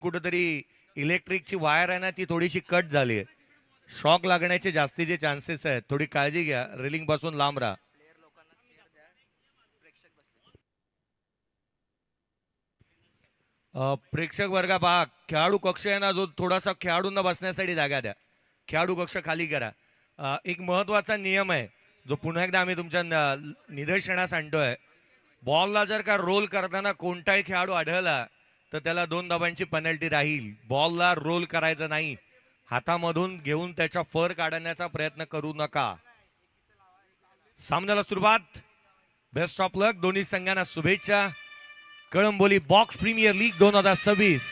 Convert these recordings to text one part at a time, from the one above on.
कुठेतरी इलेक्ट्रिकची वायर आहे ना ती थोडीशी कट झाली आहे. शॉक लागण्याचे जास्तीचे चान्सेस आहेत. थोडी काळजी घ्या, रेलिंग पासून लांब राहा. प्रेक्षक वर्गा पहा, खेळाडू कक्ष आहे ना जो थोडासा खेळाडूंना बसण्यासाठी जागा द्या. खेळाडू कक्ष खाली करा. एक महत्वाचा नियम आहे जो पुन्हा एकदा आम्ही तुमच्या निदर्शनास आणतोय. बॉलला जर का रोल करताना कोणताही खेळाडू आढळला तर त्याला 2 धावांची पेनल्टी राहील. बॉलला रोल करायचं नाही. हातामधून घेऊन त्याचा फर काढण्याचा प्रयत्न करू नका. सामन्याला सुरुवात. बेस्ट ऑफ लक. दोन्ही संघांना शुभेच्छा. कळंबोली बॉक्स प्रीमियर लीग 2026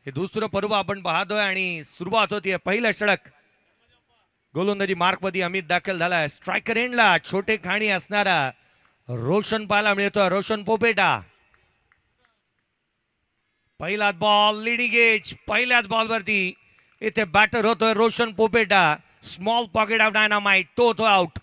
हे दुसरं पर्व आपण पाहतोय आणि सुरुवात होतीये. पहिलं षटक गोलंदाजी मार्कमध्ये अमित दाखल झालाय. स्ट्रायकर एंडला छोटे खाणी असणारा रोशन पाहायला मिळतोय. रोशन पोपेटा. पहिलाच बॉल लिडिंग एज. पहिल्याच बॉलवरती इथे बॅटर होतोय Roshan Popeta. Small pocket of dynamite. तो आउट.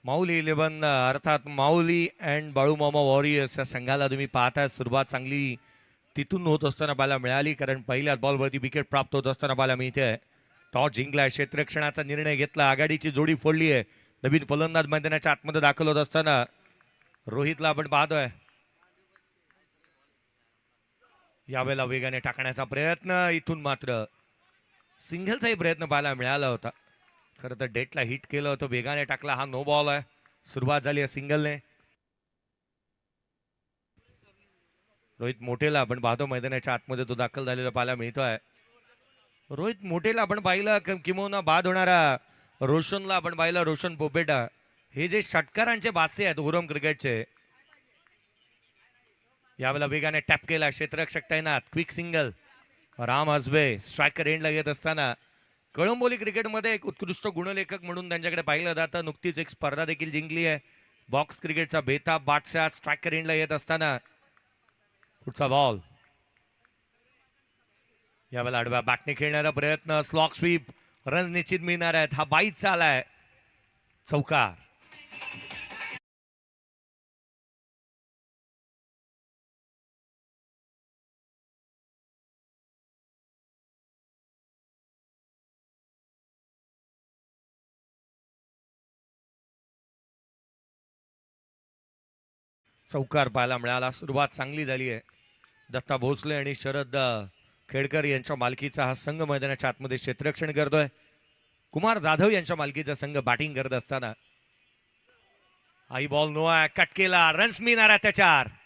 माऊली 11 अर्थात माऊली अँड बाळूमामा वॉरियर्स या संघाला तुम्ही पाहताय. सुरुवात चांगली तिथून होत असताना पाहायला मिळाली, कारण पहिल्याच बॉलवरती विकेट प्राप्त होत असताना पाहायला मिळते. टॉस जिंकलाय. क्षेत्ररक्षणाचा निर्णय घेतला. आघाडीची जोडी फोडली आहे. नवीन फलंदाज मैदानाच्या आतमध्ये दाखल होत असताना रोहितला आपण पाहतोय. यावेळेला वेगाने टाकण्याचा प्रयत्न. इथून मात्र सिंगलचाही प्रयत्न पाहायला मिळाला होता. खरं तर डेटला हिट केलं होतं. वेगाने टाकला. हा नो बॉल आहे. सुरुवात झाली आहे सिंगलने. रोहित मोठेला आपण पाहतो मैदानाच्या आतमध्ये तो दाखल झालेला पाहायला मिळतोय. रोहित मोठेला आपण पाहिलं किंवा बाद होणारा रोशनला आपण पाहिलं. रोशन पोपेटा हे जे षटकारांचे बादशे आहेत उरम क्रिकेटचे. यावेळेला वेगाने टॅप केला क्षेत्ररक्षक तैनात. Quick single. Ram Hasabe striker एंडला येत असताना कळंबोली क्रिकेटमध्ये एक उत्कृष्ट गुणलेखक म्हणून त्यांच्याकडे पाहिलं जातं. नुकतीच एक स्पर्धा देखील जिंकली आहे. बॉक्स क्रिकेटचा बेताब बादशाह स्ट्रायकर एंडला येत असताना पुढचा बॉल. यावेळेला आडव्या बॅटने खेळण्याचा प्रयत्न. Slog sweep. रन निश्चित मिळणार आहेत. हा बाईचा आलाय. चौकार. चौकार पाहायला मिळाला. सुरुवात चांगली झाली आहे. दत्ता भोसले आणि शरद खेडकर यांच्या मालकीचा हा संघ मैदानाच्या आतमध्ये क्षेत्ररक्षण करतोय. कुमार जाधव यांच्या मालकीचा संघ बॅटिंग करत असताना आई बॉल नो आहे. कट केला. रन्स मिळणार आहे त्याच्यावर.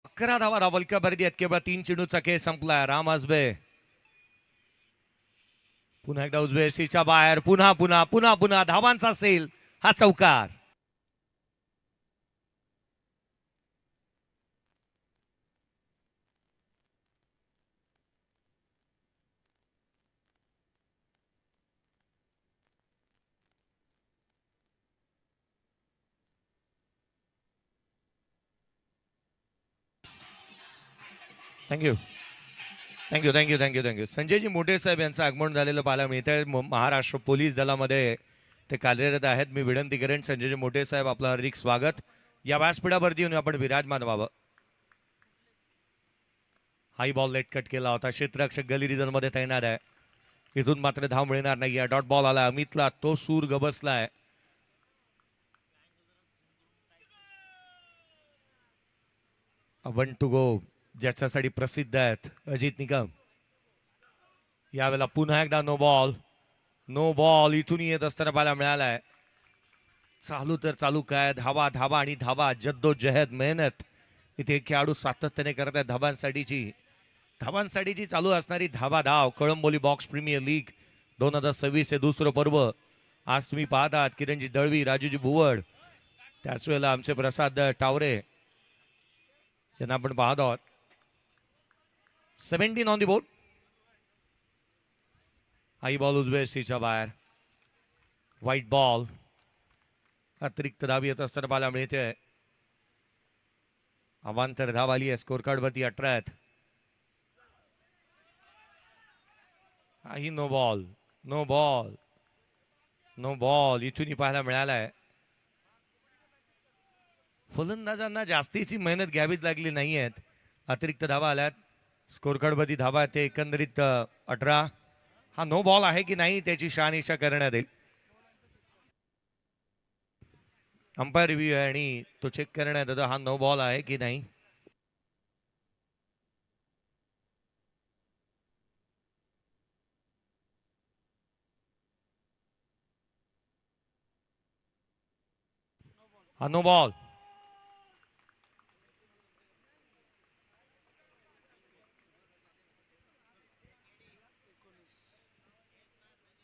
अकरा धावा धावलक्यापर्यंत आहेत. केवळ 3 चेंडूचा खेळ संपलाय. राम हसबे पुन्हा एकदा उजव्या सीच्या बाहेर. पुन्हा पुन्हा पुन्हा पुन्हा धावांचा सेल. हा चौकार. Thank you thank you thank you thank you thank you. Sanjayji मोठे साहेब यांचं आगमन झालेलं पाहायला मिळतंय. महाराष्ट्र पोलीस दलामध्ये ते कार्यरत आहेत. मी विनंती करेन संजयजी मोठे साहेब आपलं हार्दिक स्वागत. या व्यासपीठावरती येऊन आपण विराजमान व्हावं. हाई बॉल लेट कट केला होता. क्षेत्ररक्षक गली रिझन मध्ये तैनात आहे. इथून मात्र धाव मिळणार नाही. डॉट बॉल आला अमितला. तो सूर गबसलाय. 1 to go. ज्याच्यासाठी प्रसिद्ध आहेत अजित निकम. यावेळेला पुन्हा एकदा नो बॉल. नो बॉल इथून येत असताना पाहायला मिळालाय. चालू तर चालू काय, धावा धावा आणि धावा, जद्दोजहद मेहनत इथे खेळाडू सातत्याने करत आहेत धावांसाठीची चालू असणारी धावा धाव. कळंबोली बॉक्स प्रीमियर लीग 2026 हे दुसरं पर्व. आज तुम्ही पाहत आहात किरणजी दळवी, राजूजी भुवड, त्याच वेळेला आमचे प्रसाद टावरे यांना आपण पाहत आहोत. 17 on the board. High ball उजव्या सीच्या बाहेर. White ball. अतिरिक्त धाव येत असताना पाहायला मिळते. अवांतर धाव आली आहे. स्कोर कार्ड वरती 18 आहेत. ही no ball. No ball. No ball इथूनही पाहायला मिळालाय. फलंदाजांना जास्तीची मेहनत घ्यावीच लागली नाही आहेत. अतिरिक्त धावा आल्यात. स्कोर कार्ड वरती धावा ते एकंदरीत 18. हा नो बॉल आहे की नाही त्याची शहानिशा करण्यात येईल. अंपायर रिव्ह्यू आहे आणि तो चेक करण्यात येतो हा नो बॉल आहे की नाही. हा नो बॉल.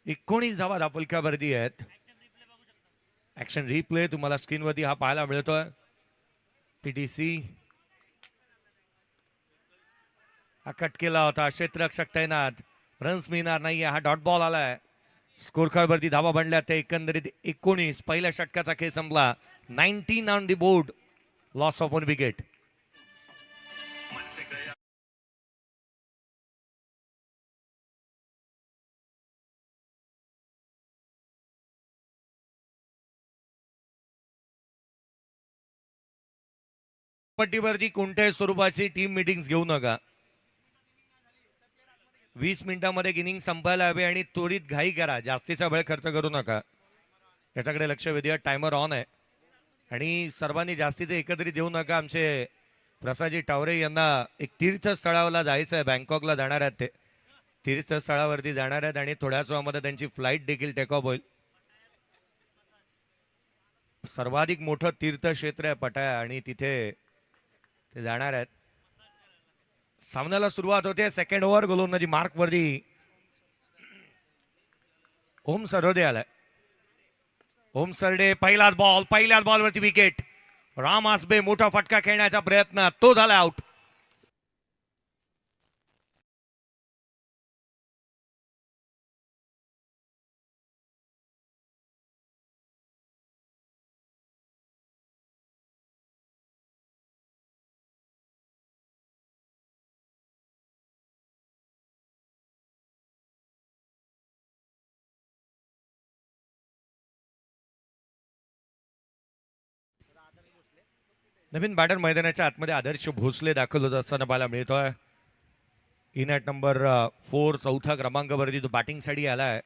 एकोणीस धावा धापलक्यावरती आहेत. ऍक्शन रिप्ले तुम्हाला स्क्रीनवरती हा पाहायला मिळतोय. पीटीसी हा कट केला होता. क्षेत्ररक्षक तैनात. रन्स मिळणार नाही. हा डॉट बॉल आलाय. स्कोर कार्ड वरती धावा बनल्या ते एकंदरीत 19. पहिल्या षटकाचा खेळ संपला. 19 on the board. Loss of 1 wicket. पट्टीवरती कोणत्याही स्वरूपाची टीम मीटिंग्स घेऊ नका. 20 मिनिटांमध्ये इनिंग संपायला हवे आणि त्वरित घाई करा. जास्तीचा वेळ खर्च करू नका. याच्याकडे लक्ष वेधूया. टायमर ऑन आहे आणि सर्वांनी जास्तीचे एकत्रित देऊ नका. आमचे प्रसादजी टावरे यांना एक तीर्थस्थळाला जायचं आहे. बँकॉकला जाणार आहेत ते. तीर्थस्थळावरती जाणार आहेत आणि थोड्याच वेळामध्ये त्यांची फ्लाईट देखील टेक ऑफ होईल. सर्वाधिक मोठं तीर्थक्षेत्र आहे पटाया आणि तिथे ते जाणार आहेत. सामन्याला सुरुवात होते. सेकंड ओव्हर गोलंदाजी मार्क वरती ओम सरदे आलाय. ओम सरडे पहिल्याच बॉलवरती विकेट. राम आसबे मोठा फटका खेळण्याचा प्रयत्न, तो झाला आउट. नवीन बॅटर मैदानाच्या आतमध्ये आदर्श भोसले दाखल होत असताना पाहायला मिळतोय. इन ॲट नंबर 4 चौथा क्रमांकावरती तो बॅटिंगसाठी आलाय.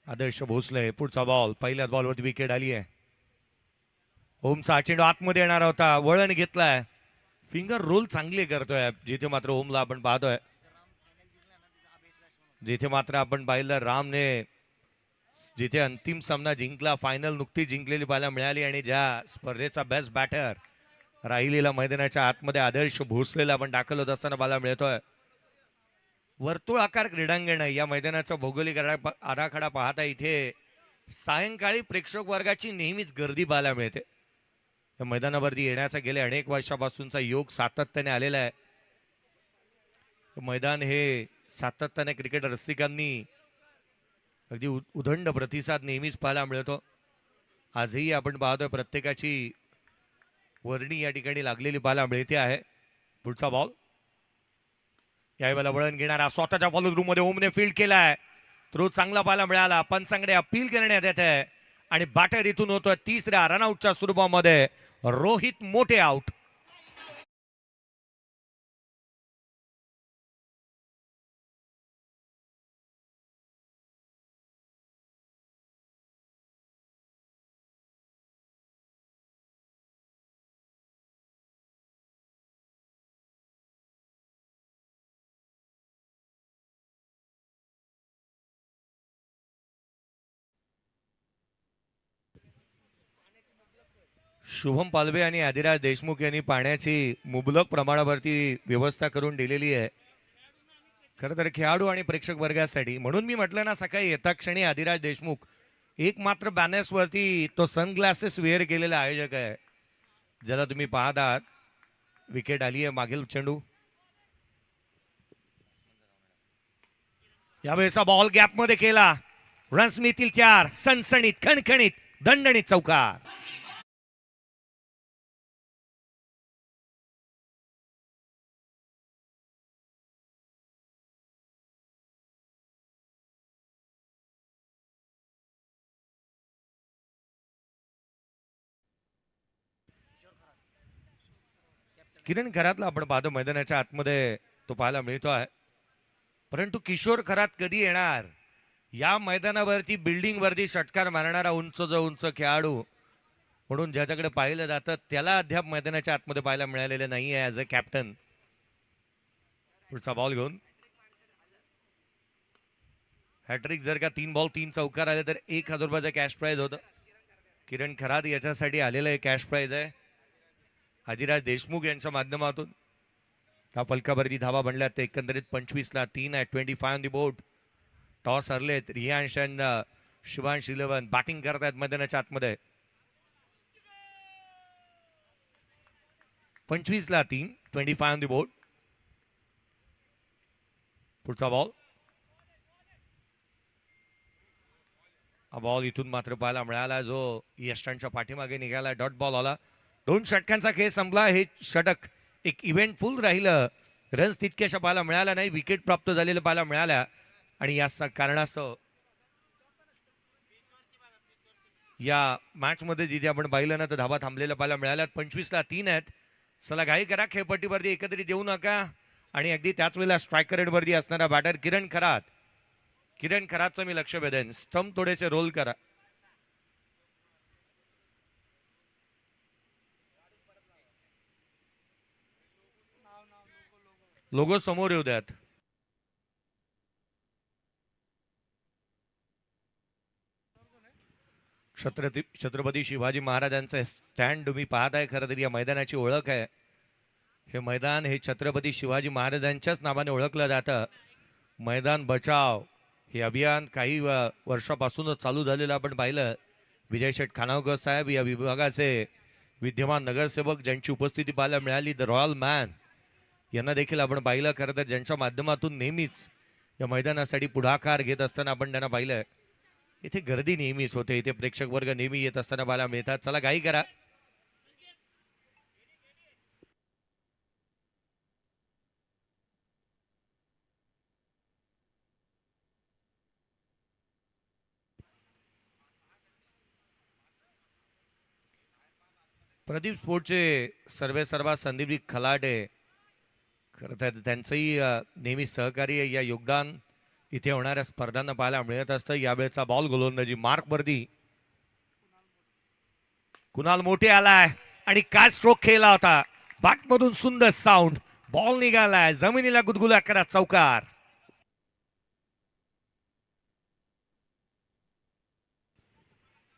आदर्श भोसले. पुढचा बॉल. पहिल्याच बॉलवरती विकेट आली आहे. ओमचा चेंडू आतमध्ये येणार होता. वळण घेतलाय. फिंगर रोल चांगली करतोय. जिथे मात्र ओमला आपण पाहतोय. जिथे मात्र आपण पाहिलं रामने जिथे अंतिम सामना जिंकला, फायनल नुकतीच जिंकलेली पाहायला मिळाली आणि ज्या स्पर्धेचा बेस्ट बॅटर राहिलेला मैदानाच्या आतमध्ये आदर्श भोसलेला आपण दाखल होत असताना पाहायला मिळतोय. वर्तुळाकार क्रीडांगण आहे. या मैदानाचा भौगोलिक आराखडा पाहता इथे सायंकाळी प्रेक्षक वर्गाची नेहमीच गर्दी पाहायला मिळते. या मैदानावरती येण्याचा गेल्या अनेक वर्षापासूनचा योग सातत्याने आलेला आहे. मैदान हे सातत्याने क्रिकेट रसिकांनी अगदी उदंड प्रतिसाद नेहमीच पाहायला मिळतो. आजही आपण पाहतोय प्रत्येकाची वर्णी या ठिकाणी लागलेली पाहायला मिळते आहे. पुढचा बॉल. यावेळेला वळण घेणारा स्वतःच्या फॉलो रूम मध्ये ओमने फील्ड केलाय. थ्रो चांगला पाहायला मिळाला. पंचांकडे अपील करण्यात येत आहे आणि बॅटर इथून होतोय तिसऱ्या रनआउटच्या स्वरूपामध्ये. रोहित मोठे आउट. शुभम पालवे आणि आदिराज देशमुख यांनी पाण्याची मुबलक प्रमाणावरती व्यवस्था करून दिलेली आहे खरं तर खेळाडू आणि प्रेक्षक वर्गासाठी. म्हणून मी म्हटलं ना सकाळी येता क्षणी आदिराज देशमुख एक मात्र बॅनर्सवरती तो सनग्लासेस वेअर केलेला आयोजक आहे ज्याला तुम्ही पाहत आहात. विकेट आली आहे मागील चेंडू. यावेळेचा बॉल गॅपमध्ये केला. रन्स मिळतील 4. सणसणीत खणखणीत दणदणीत चौकार. किरण खरातला आपण पाहतो मैदानाच्या आतमध्ये तो पाहायला मिळतो आहे. परंतु किशोर खरात कधी येणार? या मैदानावरती बिल्डिंग वरती षटकार मारणारा उंच उंच खेळाडू म्हणून ज्याच्याकडे पाहिलं जातं त्याला अद्याप मैदानाच्या आतमध्ये पाहायला मिळालेलं नाही आहे ॲज अ कॅप्टन. पुढचा बॉल घेऊन हॅट्रिक जर का 3 बॉल 3 चौकार आले तर 1,000 रुपयाचं कॅश प्राईज होतं. किरण खरात याच्यासाठी आलेलं आहे कॅश प्राईज आहे आदिराज देशमुख यांच्या माध्यमातून. त्या फलकावरती धावा बनल्यात ते एकंदरीत 25ला 3 आहे. 25 ऑन दी बोर्ड. टॉस हरलेत. रियांश अँड शिवांश 11 बॅटिंग करत आहेत मैदानाच्या आतमध्ये. 25ला 3. 25 ऑन दी बोर्ड. पुढचा बॉल. हा बॉल इथून मात्र पाहायला मिळाला जो यष्टांच्या पाठीमागे निघाला. डॉट बॉल आला. 2 षटकांचा खेळ संपला. हे षटक एक इव्हेंटफुल राहिलं. रन्स तितक्याशा पाहायला मिळाला नाही. विकेट प्राप्त झालेलं पाहायला मिळाल्या आणि या कारणास्तव या मॅच मध्ये जिथे आपण पाहिलं ना तर धावा थांबलेल्या पाहायला मिळाल्या. 25ला 3 आहेत. चला घाई करा. खेळपट्टीवरती एकत्रित येऊ नका आणि अगदी त्याच वेळेला स्ट्रायकर रेडवरती असणारा बॅटर किरण खरात. किरण खरातचं मी लक्ष वेधेन. स्टंप थोडेसे रोल करा. लोगो समोर येऊ द्यात. छत्रपती शिवाजी महाराजांचं स्टँड तुम्ही पाहताय. खरं तर या मैदानाची ओळख आहे. हे मैदान हे छत्रपती शिवाजी महाराजांच्याच नावाने ओळखलं जातं. मैदान बचाव हे अभियान काही वर्षापासूनच चालू झालेलं आपण पाहिलं. विजय शेठ खानावकर साहेब या विभागाचे विद्यमान नगरसेवक ज्यांची उपस्थिती पाहायला मिळाली. द रॉयल मॅन यांना देखील आपण पाहिलं. खरं तर ज्यांच्या माध्यमातून नेहमीच या मैदानासाठी पुढाकार घेत असताना आपण त्यांना पाहिलं. इथे गर्दी नेहमीच होते. इथे प्रेक्षक वर्ग नेहमी येत असताना पाहायला मिळतात. चला घाई करा. प्रदीप स्पोर्टचे सर्वेसर्वा संदीप खलाटे खरं तर त्यांचंही नेहमी सहकार्य या योगदान इथे होणाऱ्या स्पर्धांना पाहायला मिळत असतं. यावेळेचा बॉल गोलंदाजी मार्क वरती. कुणाल मोठे आलाय आणि काय स्ट्रोक खेळला होता. बॅटमधून सुंदर साऊंड. बॉल निघालाय जमिनीला गुदगुला करा चौकार.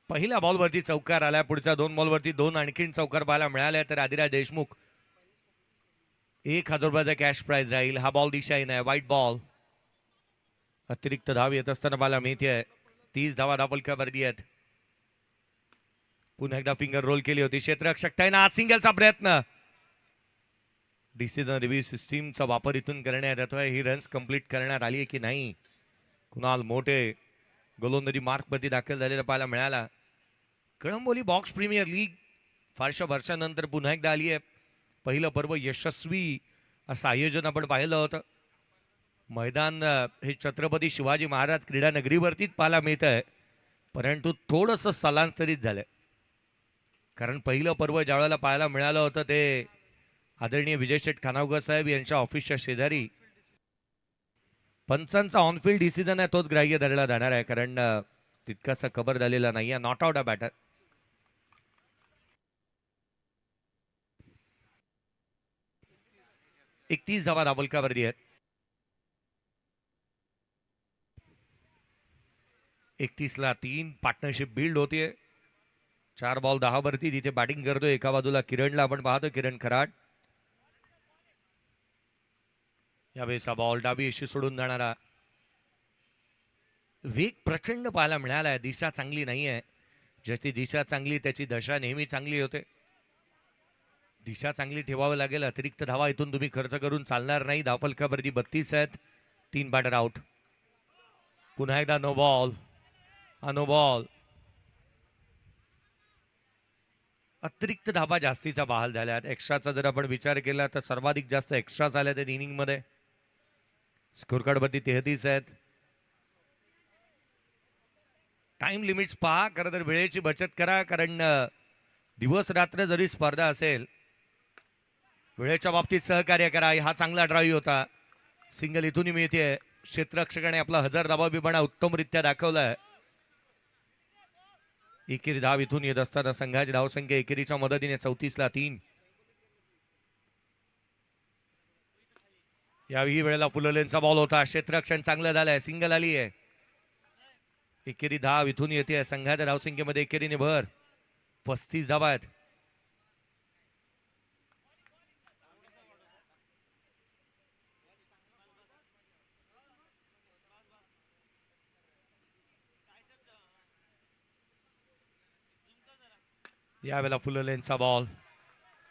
पहिल्या बॉलवरती चौकार आलाय. पुढच्या 2 बॉलवरती 2 आणखीन चौकार पाहायला मिळाले तर आदिराज देशमुख 1,000 रुपयाचा कॅश प्राइज राहील. हा बॉल दिशाहीन आहे. White ball. अतिरिक्त धाव येत असताना पाहायला मिळते. 30 धावा धावलक्यावरती आहेत. पुन्हा एकदा फिंगर रोल केली होती क्षेत्ररक्षक त्यानं आज सिंगलचा प्रयत्न. डिसिजन रिव्ह्यू सिस्टीमचा वापर इथून करण्यात येतोय. ही रन्स कंप्लीट करण्यात आली आहे की नाही. कुणाल मोठे गोलंदाजी मार्कवरती दाखल झालेला पाहायला मिळाला. कळंबोली बॉक्स प्रीमियर लीग फारशा वर्षानंतर पुन्हा एकदा आली आहे. पहिलं पर्व यशस्वी असं आयोजन आपण पाहिलं होतं. मैदान हे छत्रपती शिवाजी महाराज क्रीडा नगरीवरतीच पाहायला मिळत आहे. परंतु थोडंसं स्थलांतरित झालंय. कारण पहिलं पर्व ज्यावेळेला पाहायला मिळालं होतं ते आदरणीय विजय शेठ खानावकर साहेब यांच्या ऑफिसच्या शेजारी. पंचांचा ऑनफिल्ड डिसिजन आहे तोच ग्राह्य धरला जाणार आहे. कारण तितकासा कव्हर झालेला नाही आहे. Not out a batter. एक 30 धावा धावलकावरती आहेत. 31ला 3 पार्टनरशिप बिल्ड होतीये. 4 बॉल 10 वरती तिथे बॅटिंग करतोय. एका बाजूला किरणला आपण पाहतो, किरण खराट. यावेळेस बॉल डावी अशी सोडून जाणारा. वेग प्रचंड पाहायला मिळालाय. दिशा चांगली नाहीये. ज्याची दिशा चांगली त्याची दशा नेहमी चांगली होते. दिशा चांगली ठेवावी लागेल. अतिरिक्त धावा इथून तुम्ही खर्च करून चालणार नाही. धावफलकावरती 32 आहेत. 3 बॅटर आउट. पुन्हा एकदा नो बॉल. No ball. अतिरिक्त धाबा जास्तीचा बहाल झाल्यात. एक्स्ट्राचा जर आपण विचार केला तर सर्वाधिक जास्त एक्स्ट्रा झाल्या त्या इनिंग मध्ये. स्कोर कार्ड वरती 33 आहेत. टाइम लिमिट्स पहा. खरं तर वेळेची बचत करा, कारण दिवस रात्र जरी स्पर्धा असेल वेळेच्या बाबतीत सहकार्य करा. हा चांगला ड्राईव्ह होता. सिंगल इथूनही मिळते. क्षेत्ररक्षकाने आपला हजर धाबा बिबाणा उत्तमरित्या दाखवलाय. एकेरी धाव इथून येत असताना संघाची धावसंख्या एकेरीच्या मदतीने 34ला 3. याही वेळेला फुललेंचा बॉल होता. क्षेत्ररक्षण चांगलं झालंय. सिंगल आली आहे. एकेरी धाव इथून येते. संघाच्या धावसंख्येमध्ये एकेरीने भर. 35 धावा आहेत. यावेळेला फुललेंचा बॉल.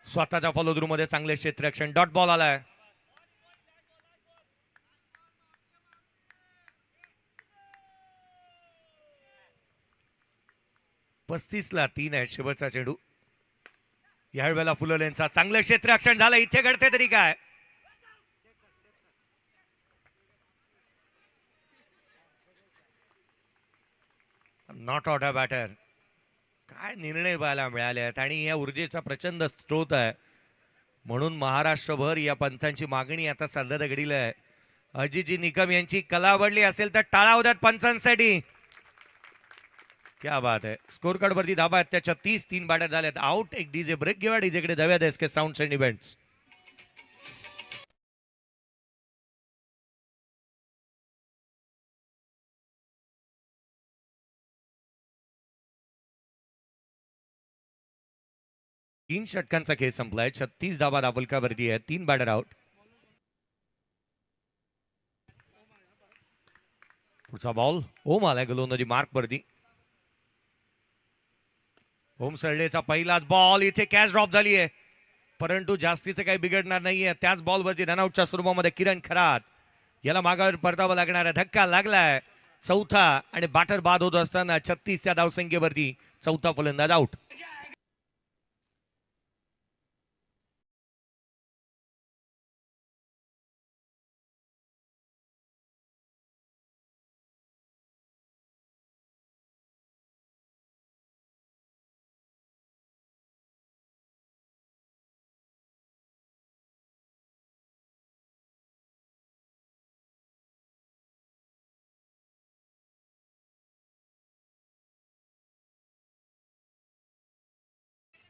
स्वतःच्या फॉलोथ्रू मध्ये चांगले क्षेत्ररक्षण. डॉट बॉल आलाय. ला 3 आहे. शेवटचा चेंडू. यावेळेला फुललेंचा चांगलं क्षेत्ररक्षण झालं. इथे घडते तरी काय. Not out a batter. काय निर्णय पाहायला मिळाले आहेत आणि या ऊर्जेचा प्रचंड स्रोत आहे. म्हणून महाराष्ट्रभर या पंचांची मागणी आता सध्या घडीला आहे. अजितजी निकम यांची कला आवडली असेल तर टाळा होत्यात पंचांसाठी. क्या बात आहे. स्कोर कार्ड वरती धाबा आहेत त्या 36. 3 बॅटर झाल्यात. आउट. एक डीजे ब्रेक घेऊया. डीजेकडे धाव्यात एसके साऊंड्स अँड इव्हेंट्स. तीन षटकांचा खेळ संपलाय. 36 धावा धावफलकावरती आहे. 3 बॅटर आउट. पुढचा बॉल ओम आलाय गोलंदाजी मार्क वरती. ओम सरडेचा पहिलाच बॉल. इथे कॅच ड्रॉप झाली आहे, परंतु जास्तीचं काही बिघडणार नाहीये. त्याच बॉलवरती रनआउटच्या स्वरूपामध्ये किरण खरात याला मागावर परतावा लागणार आहे. धक्का लागलाय. चौथा आणि बॅटर बाद होत असताना 36च्या धावसंख्येवरती चौथा फलंदाज आउट.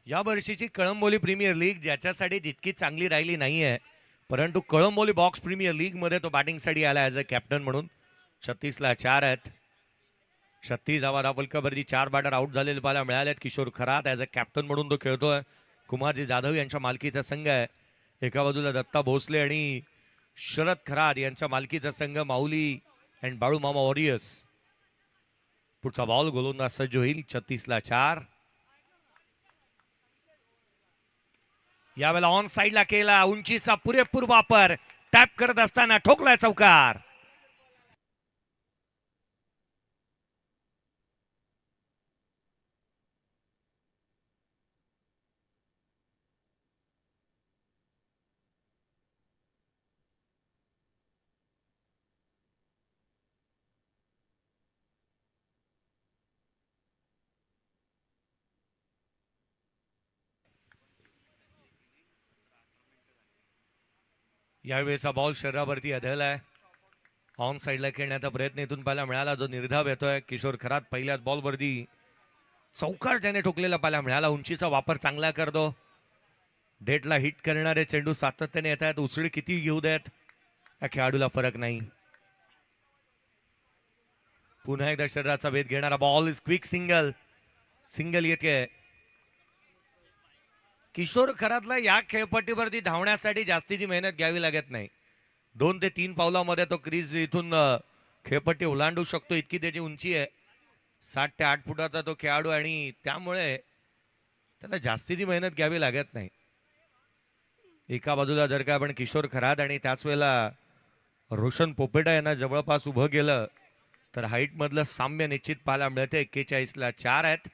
या वर्षीची कळंबोली प्रीमियर लीग ज्याच्यासाठी जितकी चांगली राहिली नाहीये, परंतु कळंबोली बॉक्स प्रीमियर लीग मध्ये तो बॅटिंगसाठी आला ॲज अ कॅप्टन म्हणून. 36ला 4 आहेत. 36 धावा धावफलकावरती 4 बॅटर आउट झालेले पाहायला मिळालेत. Kishor Kharat as a captain म्हणून तो खेळतोय. कुमारजी जाधव यांच्या मालकीचा संघ आहे. एका बाजूला दत्ता भोसले आणि शरद खरात यांच्या मालकीचा संघ माऊली अँड बाळू मामा वॉरियर्स. पुढचा बॉल गोलंदाज सज्ज होईल. 36ला 4. यावेळेला ऑन साइडला केला. उंचीचा पुरेपूर वापर. टॅप करत असताना ठोकलाय चौकार. यावेळेचा बॉल शरीरावरती आदळलाय. ऑन साइडला खेळण्याचा प्रयत्न इथून पाहायला मिळाला. जो निर्धाव येतोय किशोर खरात पहिल्याच बॉलवरती चौकार त्याने ठोकलेला पाहायला मिळाला. उंचीचा वापर चांगला करतो. डेटला हिट करणारे चेंडू सातत्याने येत आहेत. उसळी किती घेऊ देत या खेळाडूला फरक नाही. पुन्हा एकदा शरीराचा वेध घेणारा बॉल इज क्विक. सिंगल येते. किशोर खरातला या खेळपट्टीवरती धावण्यासाठी जास्तीची मेहनत घ्यावी लागत नाही. 2 ते 3 पावलामध्ये तो क्रीज इथून खेळपट्टी ओलांडू शकतो, इतकी त्याची उंची आहे. 7 ते 8 फुटाचा तो खेळाडू आणि त्यामुळे त्याला जास्तीची मेहनत घ्यावी लागत नाही. एका बाजूला जर का आपण किशोर खरात आणि त्याच वेळेला रोशन पोपेटा यांना जवळपास उभं केलं तर हाईट मधलं साम्य निश्चित पाहायला मिळते. 41ला 4 आहेत.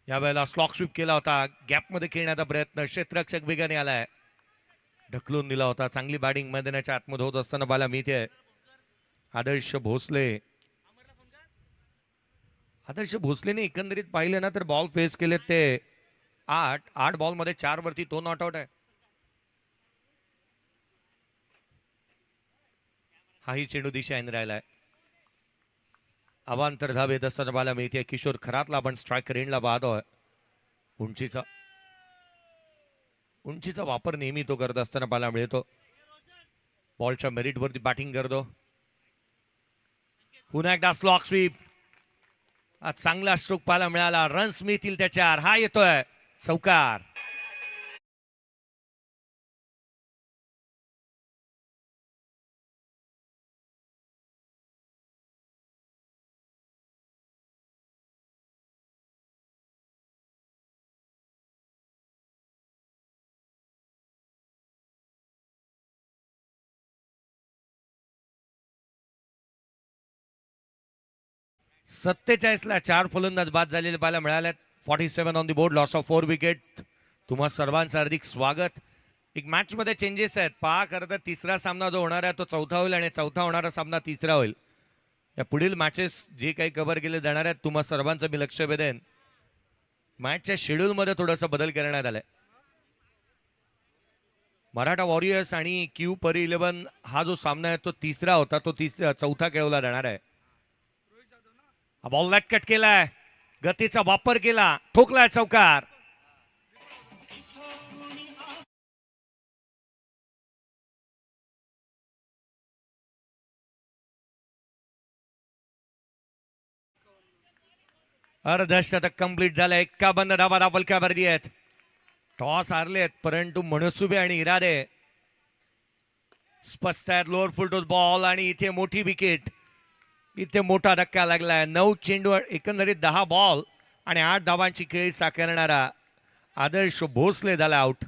यावेळेला स्लॉक स्वीप केला होता, गॅपमध्ये खेळण्याचा प्रयत्न, क्षेत्ररक्षक वेगाने आलाय, ढकलून दिला होता. चांगली बॅटिंग मैदानाच्या आतमध्ये होत असताना पाहायला मिळते. आदर्श भोसलेने एकंदरीत पाहिले ना तर बॉल फेस केलेत ते 8 बॉलमध्ये 4 वरती तो नॉट आउट आहे. हाही चेंडू दिशा राहिलाय. अवांतर धाव येत असताना पाहायला मिळते. किशोर खरातला आपण स्ट्राईक रेंजला पाहतोय. उंचीचा वापर नेहमी तो करत असताना पाहायला मिळतो. बॉलच्या मेरिट वरती बॅटिंग करतो. पुन्हा एकदा स्लॉक स्वीप. आज चांगला स्ट्रोक पाहायला मिळाला. रन्स मिळतील त्याच्यावर. हा येतोय चौकार. ला 4 फलंदाज बाद झालेले पाहायला मिळाल्यात. 47 on the board, loss of 4 wicket. तुम्हा सर्वांचं हार्दिक स्वागत. एक मॅच मध्ये चेंजेस आहेत पहा. खरं तर तिसरा सामना जो होणार आहे तो चौथा होईल आणि चौथा होणारा सामना तिसरा होईल. या पुढील मॅचेस जे काही कव्हर केले जाणार आहेत तुम्हा सर्वांचं मी लक्ष वेधेन. मॅचच्या शेड्यूल मध्ये थोडासा बदल करण्यात आलाय. मराठा वॉरियर्स आणि क्यू परी 11 हा जो सामना आहे तो तिसरा होता, तो चौथा खेळवला जाणार आहे. बॉल कट केलाय, गतीचा वापर केला, ठोकलाय चौकार. अर्धशतक कंप्लीट झालं. एक्का बंद धाबा फलकावरती आहेत. टॉस हारलेत परंतु मनसुबे आणि इरादे स्पष्ट आहेत. लोअर फुल बॉल आणि इथे मोठी विकेट. इथे मोठा धक्का लागलाय. 9 चेंडू एकंदरीत 10 बॉल आणि 8 धावांची खेळी साकारणारा आदर्श भोसले झाला आउट.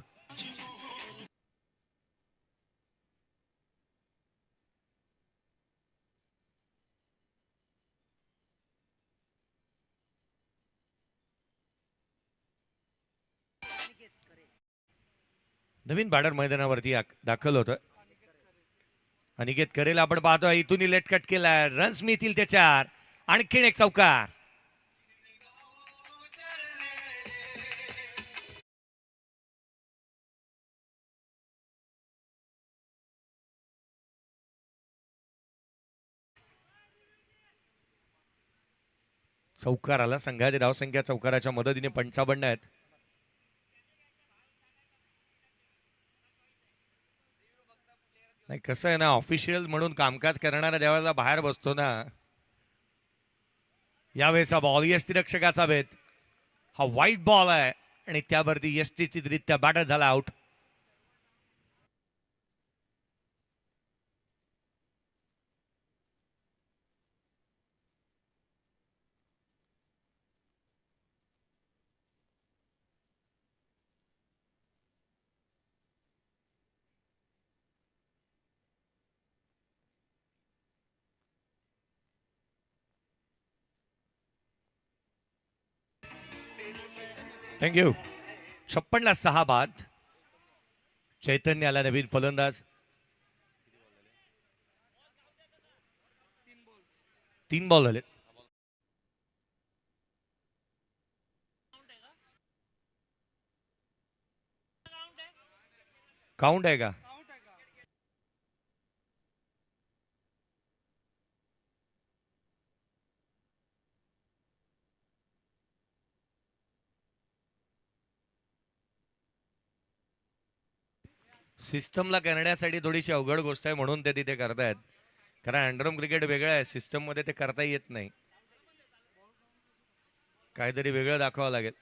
नवीन बॅटर मैदानावरती दाखल होतोय. अनिकेत करेल आपण पाहतोय. इथून लेट कट केलाय, रन्स मिळतील त्याच्यावर. आणखीन एक चौकार. चौकाराला संघाची धावसंख्या चौकाराच्या मदतीने 55 आहेत. नाही कसं आहे ना, ऑफिशियल म्हणून कामकाज करणारा ज्यावेळेला बाहेर बसतो ना, यावेळेचा बॉल यष्टीरक्षकाचा भेद. हा वाईट बॉल आहे आणि त्यावरती यष्टीचितरित्या बॅटर झाला आउट. थँक्यू. 56ला 6 बाद. चैतन्य आला नवीन फलंदाज. 3 बॉल झाले. काउंट आहे का? सिस्टमला करण्यासाठी थोडीशी अवघड गोष्ट आहे म्हणून ते तिथे करतायत. कारण अंडरम क्रिकेट वेगळं आहे, सिस्टम मध्ये ते करता येत नाही. काहीतरी वेगळं दाखवावं लागेल.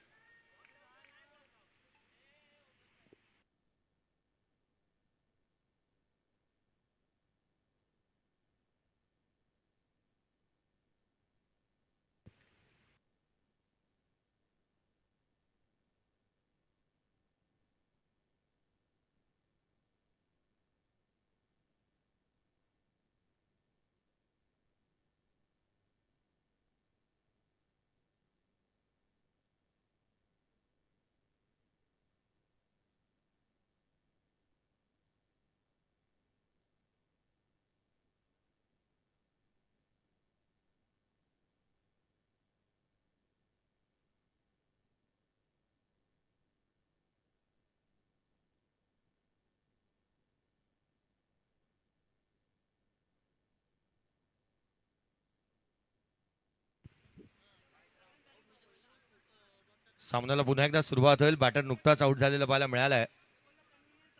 सामन्याला पुन्हा एकदा सुरुवात होईल. बॅटर नुकताच आउट झालेला पाहायला मिळाला आहे.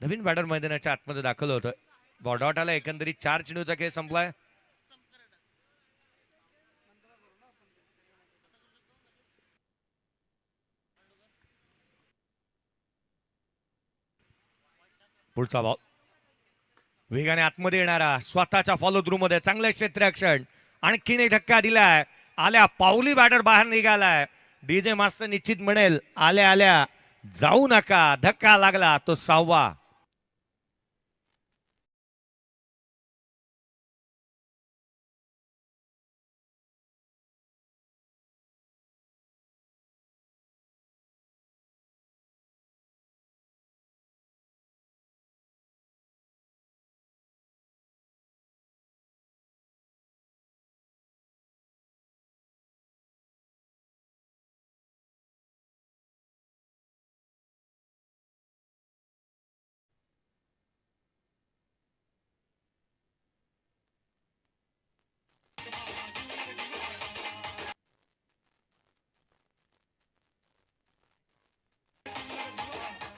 नवीन बॅटर मैदानाच्या आतमध्ये दाखल होतोय. बॉर्डआउट आला. एकंदरीत 4 चेंडूचा खेळ संपलाय. पुढचा बॉल वेगाने आतमध्ये येणारा स्वतःच्या फॉलो थ्रू मध्ये चांगलं क्षेत्ररक्षण. आणखीन एक धक्का दिलाय. आल्या पावली बॅटर बाहेर निघालाय. डीजे मास्टर निश्चित म्हणेल आल्या आल्या जाऊ नका. धक्का लागला तो 6वा.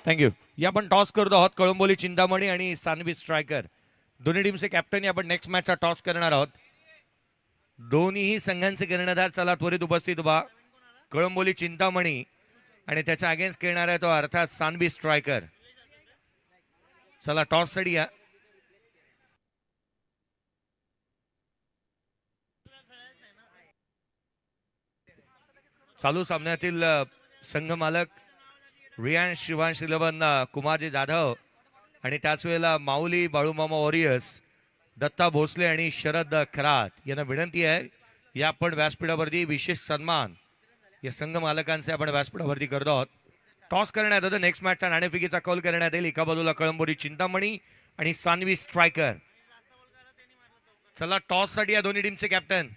थँक्यू. या आपण टॉस करतो आहोत. कळंबोली चिंतामणी आणि सानवी स्ट्रायकर दोन्ही टीमचे कॅप्टन आपण नेक्स्ट मॅचचा टॉस करणार आहोत. दोन्हीही संघांचे कर्णधार चला त्वरित उपस्थित व्हा. कळंबोली चिंतामणी आणि त्याच्या अगेन्स्ट खेळणार आहे तो अर्थात सानवी स्ट्रायकर. चला टॉस साठी या. चालू सामन्यातील संघ मालक रियान शिवांश 11 कुमारजी जाधव आणि त्याच वेळेला माऊली बाळूमामा वॉरियर्स दत्ता भोसले आणि शरद खरात यांना विनंती आहे या आपण व्यासपीठावरती विशेष सन्मान या संघ मालकांचे आपण व्यासपीठावरती करतो आहोत. टॉस करण्यात येतो. नेक्स्ट मॅचचा नाणेफेकीचा कॉल करण्यात येईल. एका बाजूला कळंबोली चिंतामणी आणि सानवी स्ट्रायकर. चला टॉस साठी या दोन्ही टीमचे कॅप्टन.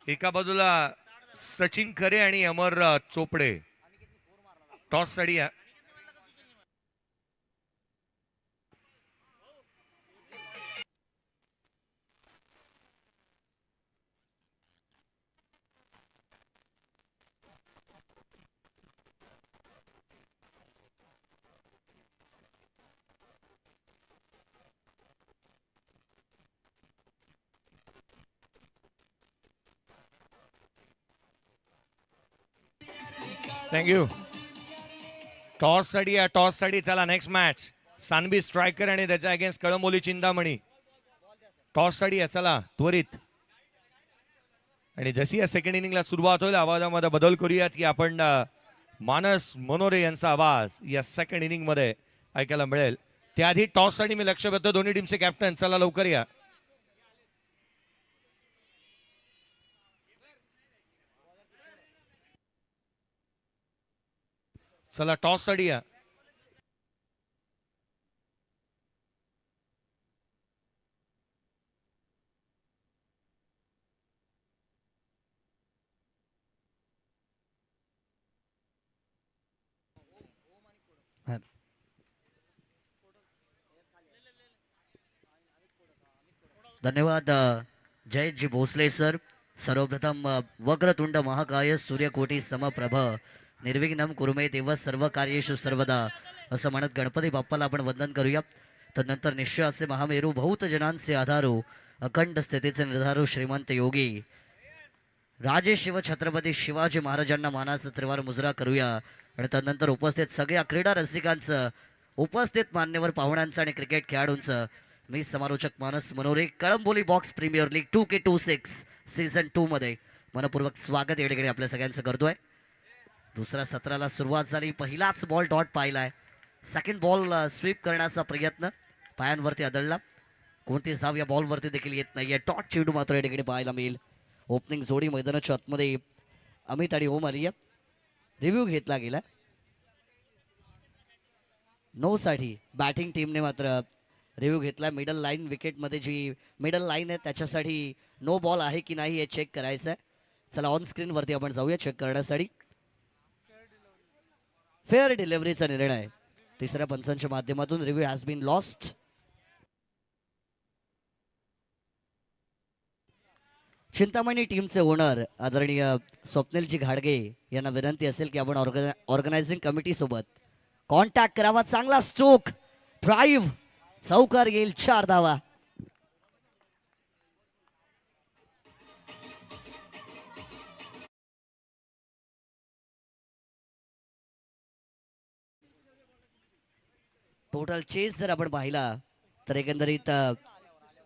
एका बाजूला सचिन खरे आणि अमर चोपडे. टॉस साठी या. थँक्यू. टॉस साठी या. टॉस साठी चला नेक्स्ट मॅच सानवी स्ट्रायकर आणि त्याच्या अगेन्स्ट कळंबोली चिंतामणी. टॉस साठी या. चला त्वरित. आणि जशी या सेकंड इनिंगला सुरुवात होईल आवाजामध्ये बदल करूयात की आपण मानस मनोरे यांचा आवाज या सेकंड इनिंग मध्ये ऐकायला मिळेल. त्याआधी टॉस साठी मी लक्ष वेधतो दोन्ही टीमचे कॅप्टन. चला लवकर या. चला टॉस साठी या. धन्यवाद जयजी भोसले सर. सर्वप्रथम वक्रतुंड महाकाय सूर्यकोटी समप्रभ निर्विघ्नम कुरुमे देव सर्व कार्येषु सर्वदा असं म्हणत गणपती बाप्पाला आपण वंदन करूया. तदनंतर निश्चय असे महामेरू बहुत जनांचे आधारू अखंड स्थितीचे निर्धारू श्रीमंत योगी राजे शिव छत्रपती शिवाजी महाराजांना मानाचा त्रिवार मुजरा करूया. आणि तदनंतर उपस्थित सगळ्या क्रीडा रसिकांचं, उपस्थित मान्यवर पाहुण्यांचं आणि क्रिकेट खेळाडूंचं मी समालोचक Manas Manore Kalamboli box premier league 2K26 season 2 मध्ये मनपूर्वक स्वागत या ठिकाणी आपल्या सगळ्यांचं करतोय. दुसऱ्या सत्राला सुरुवात झाली. पहिलाच बॉल डॉट पाहिलाय. सेकंड बॉल स्वीप करण्याचा प्रयत्न पायांवरती आदळला. कोणतीच धाव या बॉलवरती देखील येत नाहीये. डॉट चेंडू मात्र या ठिकाणी पाहायला मिळेल. ओपनिंग जोडी मैदानाच्या आतमध्ये अमित आणि ओम आली. रिव्ह्यू घेतला गेला. 9 साठी बॅटिंग टीमने मात्र रिव्ह्यू घेतला. मिडल लाईन विकेटमध्ये जी मिडल लाईन आहे त्याच्यासाठी नो बॉल आहे की नाही हे चेक करायचं आहे. चला ऑन स्क्रीन वरती आपण जाऊया चेक करण्यासाठी. फेअर डिलिव्हरीचा निर्णय तिसऱ्या पंचांच्या माध्यमातून. Review has been lost. चिंतामणी टीमचे ओनर आदरणीय स्वप्नीलजी घाडगे यांना विनंती असेल की आपण ऑर्गनायझिंग कमिटी सोबत कॉन्टॅक्ट करावा. चांगला स्ट्रोक, ड्राईव्ह, चौकार येईल, 4 धावा. टोटल चेस जर आपण पाहिला तर एकंदरीत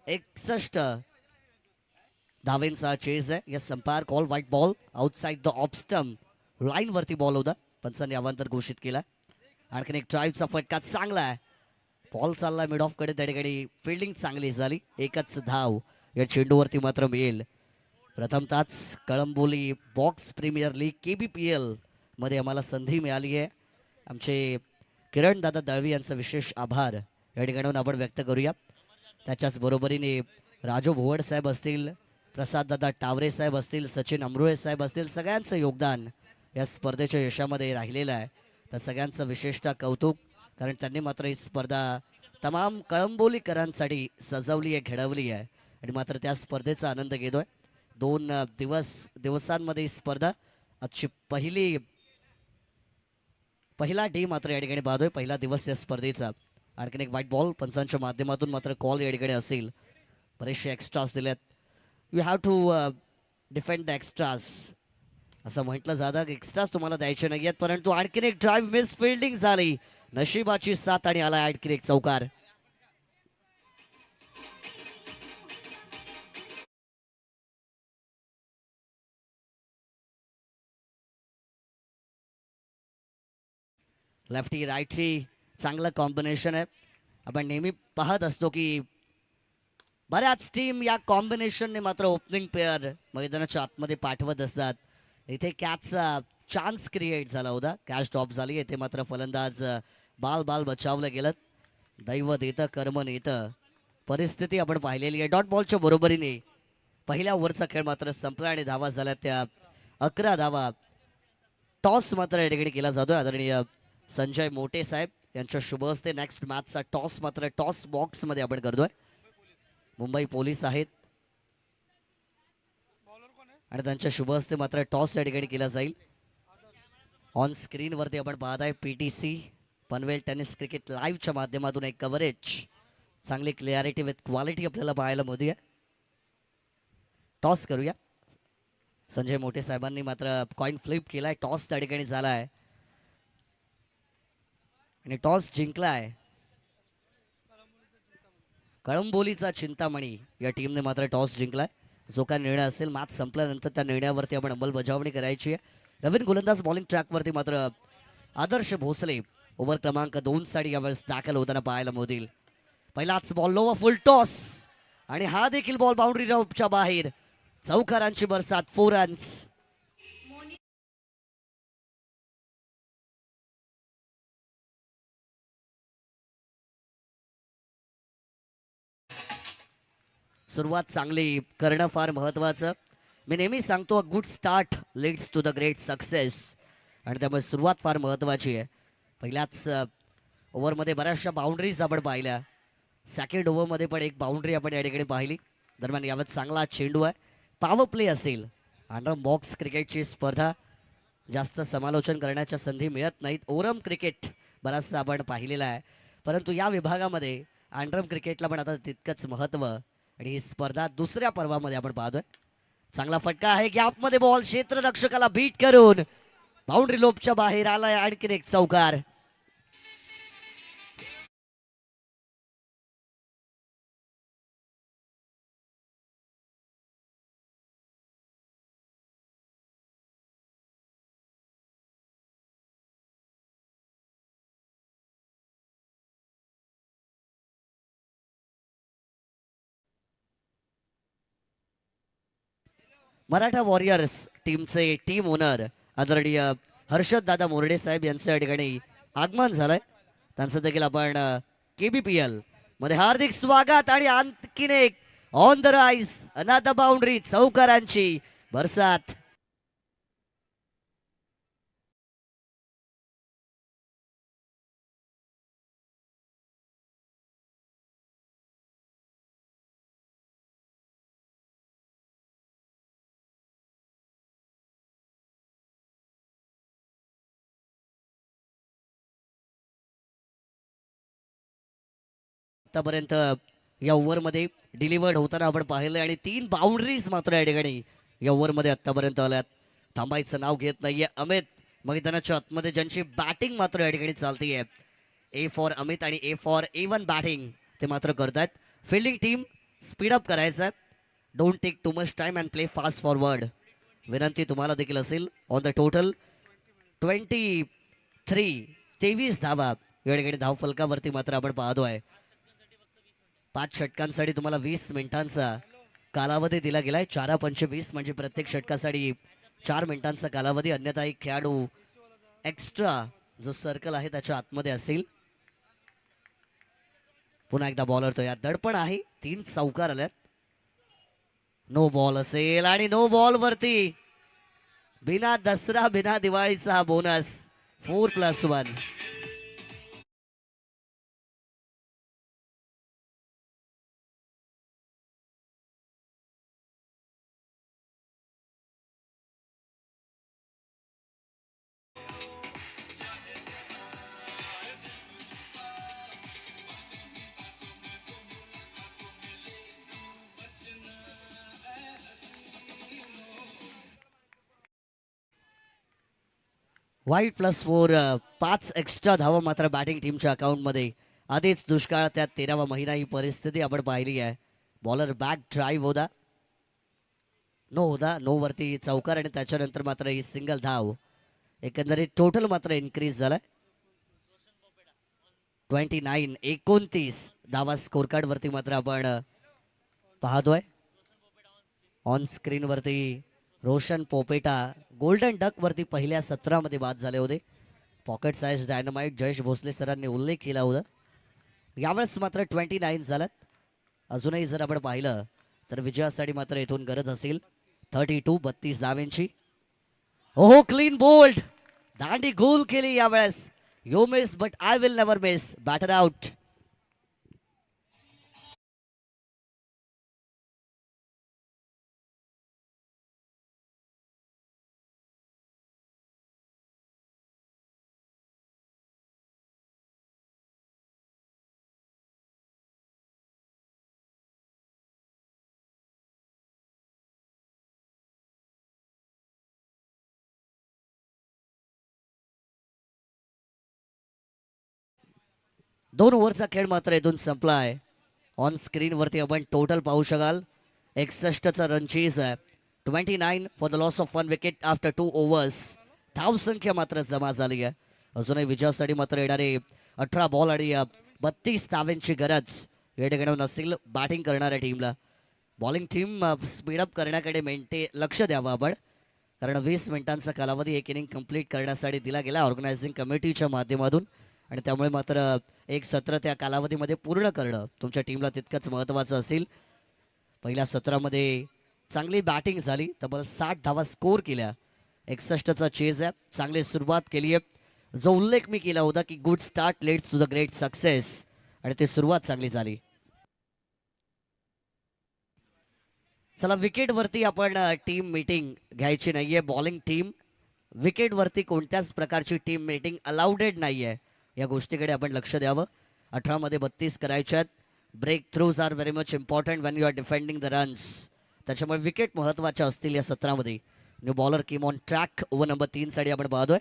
61 धावेंचा चेस आहे. या संपार call white ball outside the off stump line वरती बॉल होता, पंचांनी अवांतर घोषित केला. आणखीन एक ड्राईव्हचा फटका चांगला आहे. बॉल चालला मिड ऑफ कडे, त्या ठिकाणी फिल्डिंग चांगली झाली. एकच धाव या चेंडूवरती मात्र मिळेल. प्रथमतःच Kalamboli box premier league KBPL मध्ये आम्हाला संधी मिळाली आहे. आमचे किरण दादा दळवी यांचा विशेष आभार या ठिकाणाहून आपण व्यक्त करूया. त्याच्याच बरोबरीने राजू भोवड साहेब असतील, प्रसाद दादा टावरे साहेब असतील, सचिन अमरुळे साहेब असतील, सगळ्यांचं योगदान या स्पर्धेच्या यशामध्ये राहिलेलं आहे. तर सगळ्यांचं विशेषतः कौतुक, कारण त्यांनी मात्र ही स्पर्धा तमाम कळंबोलीकरांसाठी सजवली आहे, घडवली आहे आणि मात्र त्या स्पर्धेचा आनंद घेतोय. 2 दिवसांमध्ये ही स्पर्धा आजची पहिला डे मात्र या ठिकाणी पाहतोय, पहिला दिवस या स्पर्धेचा. आणखीन एक व्हाईट बॉल पंचांच्या माध्यमातून मात्र कॉल या ठिकाणी असेल. बरेचसे एक्स्ट्रास दिलेत. You have to defend the extras असं म्हटलं जातं. एक्स्ट्रास तुम्हाला द्यायचे नाही आहेत, परंतु आणखीन एक ड्राईव्ह मिस फिल्डिंग झाली. नशिबाची साथ आणि आला आणखीन एक चौकार. लेफ्टी राईटची चांगलं कॉम्बिनेशन आहे. आपण नेहमी पाहत असतो की बऱ्याच टीम या कॉम्बिनेशनने मात्र ओपनिंग पेअर मैदानाच्या आतमध्ये पाठवत असतात. इथे कॅचचा चान्स क्रिएट झाला होता, कॅच ड्रॉप झाली. इथे मात्र फलंदाज बाल बचावलं गेलं. दैव देतं, कर्म नेतं, परिस्थिती आपण पाहिलेली आहे. डॉट बॉलच्या बरोबरीने पहिल्या ओव्हरचा खेळ मात्र संपला आणि धावा झाल्या त्या 11 धावा. टॉस मात्र या ठिकाणी केला जातोय. आदरणीय संजय मोटे साहेब यांच्या शुभ हस्ते नेक्स्ट मॅचचा टॉस मात्र टॉस बॉक्स मध्ये आपण करतोय. मुंबई पोलीस आहेत आणि त्यांच्या शुभ हस्ते मात्र टॉस या ठिकाणी केला जाईल. ऑन स्क्रीन वरती आपण पाहत आहे PTC पनवेल टेनिस क्रिकेट लाईव्हच्या माध्यमातून एक कव्हरेज, चांगली क्लिअरिटी विथ क्वालिटी आपल्याला पाहायला मिळते आहे. टॉस करूया. संजय मोटे साहेबांनी मात्र कॉइन फ्लिप केलाय. टॉस त्या ठिकाणी झाला आहे आणि टॉस जिंकलाय कळंबोलीचा चिंतामणी या टीमने मात्र टॉस जिंकलाय. जो काय निर्णय असेल मॅच संपल्यानंतर त्या निर्णयावरती आपण अंमलबजावणी करायची आहे. नवीन गोलंदाज बॉलिंग ट्रॅकवरती मात्र आदर्श भोसले ओव्हर क्रमांक 2 साठी यावेळेस दाखल होताना पाहायला मिळतील. पहिलाच बॉल लो फुल टॉस आणि हा देखील बॉल बाउंड्री रॉपच्या बाहेर. चौकारांची बरसात, 4 रन्स. सुरुवात चांगली करणं फार महत्त्वाचं. मी नेहमी सांगतो good start leads to the great success, आणि त्यामुळे सुरुवात फार महत्त्वाची आहे. पहिल्याच ओव्हरमध्ये बऱ्याचशा बाउंड्रीज आपण पाहिल्या. सेकंड ओव्हरमध्ये पण एक बाउंड्री आपण या ठिकाणी पाहिली. दरम्यान यावेळेस चांगला चेंडू आहे. पॉवर प्ले असेल. अंडर बॉक्स क्रिकेटची स्पर्धा जास्त समालोचन करण्याच्या संधी मिळत नाहीत. ओरम क्रिकेट बराचसा आपण पाहिलेला आहे, परंतु या विभागामध्ये अंडरम क्रिकेटला पण आता तितकंच महत्त्व, आणि ही स्पर्धा दुसऱ्या पर्वामध्ये आपण पाहतोय. चांगला फटका आहे. गॅपमध्ये बॉल क्षेत्ररक्षकाला बीट करून बाउंड्री लोपच्या बाहेर आलाय. आणखीन एक चौकार. मराठा वॉरियर्स टीमचे टीम ओनर आदरणीय हर्षद दादा मोरडे साहेब यांचं या ठिकाणी आगमन झालंय. त्यांचं देखील आपण KBPL मध्ये हार्दिक स्वागत. आणि आणखीन एक ऑन द राईज अनाथ बाउंड्री, चौकारांची बरसात. आतापर्यंत या ओव्हरमध्ये डिलिव्हर्ड होताना आपण पाहिलं आणि 3 बाउंड्रीज मात्र या ठिकाणी या ओव्हरमध्ये आतापर्यंत आल्यात. थांबायचं नाव घेत नाहीये अमित मैदानाच्या आतमध्ये, ज्यांची बॅटिंग मात्र या ठिकाणी चालतीये. ए फॉर अमित आणि ए फॉर A1 बॅटिंग ते मात्र करतात. फिल्डिंग टीम स्पीडअप करायचं, don't take too much time and play fast forward. विनंती तुम्हाला देखील असेल. ऑन द टोटल 23 धावा या ठिकाणी धावफलकावरती मात्र आपण पाहतोय. 5 षटकांसाठी तुम्हाला 20 मिनिटांचा कालावधी दिला गेलाय. 4-25 म्हणजे प्रत्येक षटकासाठी 4 मिनिटांचा कालावधी. अन्यथा एक खेळाडू एक्स्ट्रा जो सर्कल आहे त्याच्या आतमध्ये असेल. पुन्हा एकदा बॉलर तयार, दडपण आहे. 3 चौकार आल्यात. नो बॉल असेल आणि नो बॉल वरती बिना दसरा बिना दिवाळीचा हा बोनस 4+1. वाईट +4, 5 एक्स्ट्रा धावा मात्र बॅटिंग टीमच्या अकाउंटमध्ये. आधीच दुष्काळ, त्यात 13वा महिना ही परिस्थिती आपण पाहिली आहे. बॉलर बॅक ड्राईव्ह होता, नो वरती चौकार आणि त्याच्यानंतर मात्र ही सिंगल धाव. एकंदरीत टोटल मात्र इन्क्रीज झालाय. 29 धावा स्कोर कार्ड वरती मात्र आपण पाहतोय. ऑन स्क्रीन वरती रोशन पोपेटा गोल्डन डक वरती पहिल्या 17 बाद झाले होते. Pocket size dynamite Jayesh Bhosle सरांनी उल्लेख केला होता. यावेळेस मात्र 29 झाल्यात. अजूनही जर आपण पाहिलं तर विजयासाठी मात्र इथून गरज असेल 32 धावांची. ओहो, क्लीन बोल्ड, दांडी गोल केली यावेळेस. You miss but I will never miss. Batter out. दोन ओव्हरचा खेळ मात्र इथून संपला आहे. ऑन स्क्रीन वरती आपण टोटल पाहू शकाल. 61चा रन चेज आहे. 29 for the loss of 1 wicket after 2 overs. धावसंख्या मात्र जमा झाली आहे. अजूनही विजयासाठी मात्र येणारे 18 बॉल आणि 32 धावांची गरज या ठिकाणी नसेल बॅटिंग करणाऱ्या टीमला. बॉलिंग टीम स्पीडअप करण्याकडे लक्ष द्यावं आपण, कारण 20 मिनिटांचा कालावधी एक इनिंग कंप्लीट करण्यासाठी दिला गेला ऑर्गनायझिंग कमिटीच्या माध्यमातून. आणि त्यामुळे मात्र एक सत्र त्या कालावधीमध्ये पूर्ण करणं तुमच्या टीमला तितकंच महत्त्वाचं असेल. पहिल्या सत्रामध्ये चांगली बॅटिंग झाली, तब्बल 60 धावा स्कोर केल्या. 61चा चेज आहे. चांगली सुरुवात केली आहे. जो उल्लेख मी केला होता की good start leads to the great success, आणि ती सुरुवात चांगली झाली. चला, विकेटवरती आपण टीम मीटिंग घ्यायची नाहीये. बॉलिंग टीम विकेटवरती कोणत्याच प्रकारची टीम मीटिंग अलाउडेड नाहीये, या गोष्टीकडे आपण लक्ष द्यावं. 18 मध्ये 32 करायच्यात. Break throughs are very much important when you are defending the runs. त्याच्यामुळे विकेट महत्त्वाच्या असतील या सत्रामध्ये. New bowler came on track. Over number 3 साठी आपण पाहतोय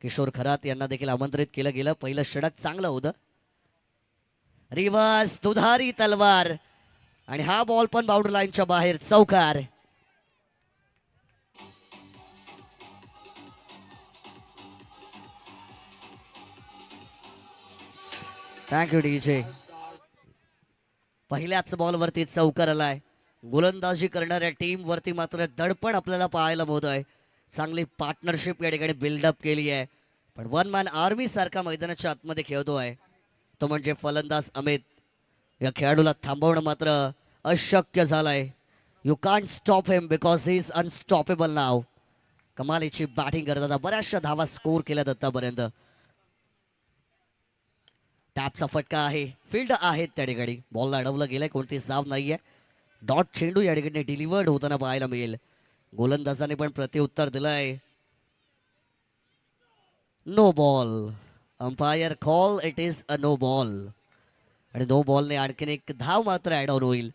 किशोर खरात यांना देखील आमंत्रित केलं गेलं. पहिलं षटक चांगलं होतं. रिव्हर्स दुधारी तलवार, आणि हा बॉल पण बाउंड्री लाईनच्या बाहेर. चौकार. Thank you DJ. पहिल्याच बॉलवरती चौकार आलाय. गोलंदाजी करणाऱ्या टीम वरती मात्र दडपण आपल्याला पाहायला मिळत आहे. चांगली पार्टनरशिप या ठिकाणी बिल्डअप केली आहे, पण वन मॅन आर्मी सारखा मैदानाच्या आतमध्ये खेळतो आहे तो म्हणजे फलंदाज अमित. या खेळाडूला थांबवणं मात्र अशक्य झालंय. You can't stop him because he is unstoppable नाव. कमालीची बॅटिंग करताना बऱ्याचशा धावा स्कोर केल्यात आतापर्यंत. टॅपचा फटका आहे. फील्ड आहेत त्या ठिकाणी. बॉलला अडवलं गेलंय, कोणतीच धाव नाहीये. डॉट चेंडू या ठिकाणी डिलिव्हर्ड होताना पाहायला मिळेल. गोलंदाजाने पण प्रत्युत्तर दिलंय. No ball. Umpire call, it is a no ball. आणि नो बॉलने आणखीन एक धाव मात्र ऍड ऑन होईल.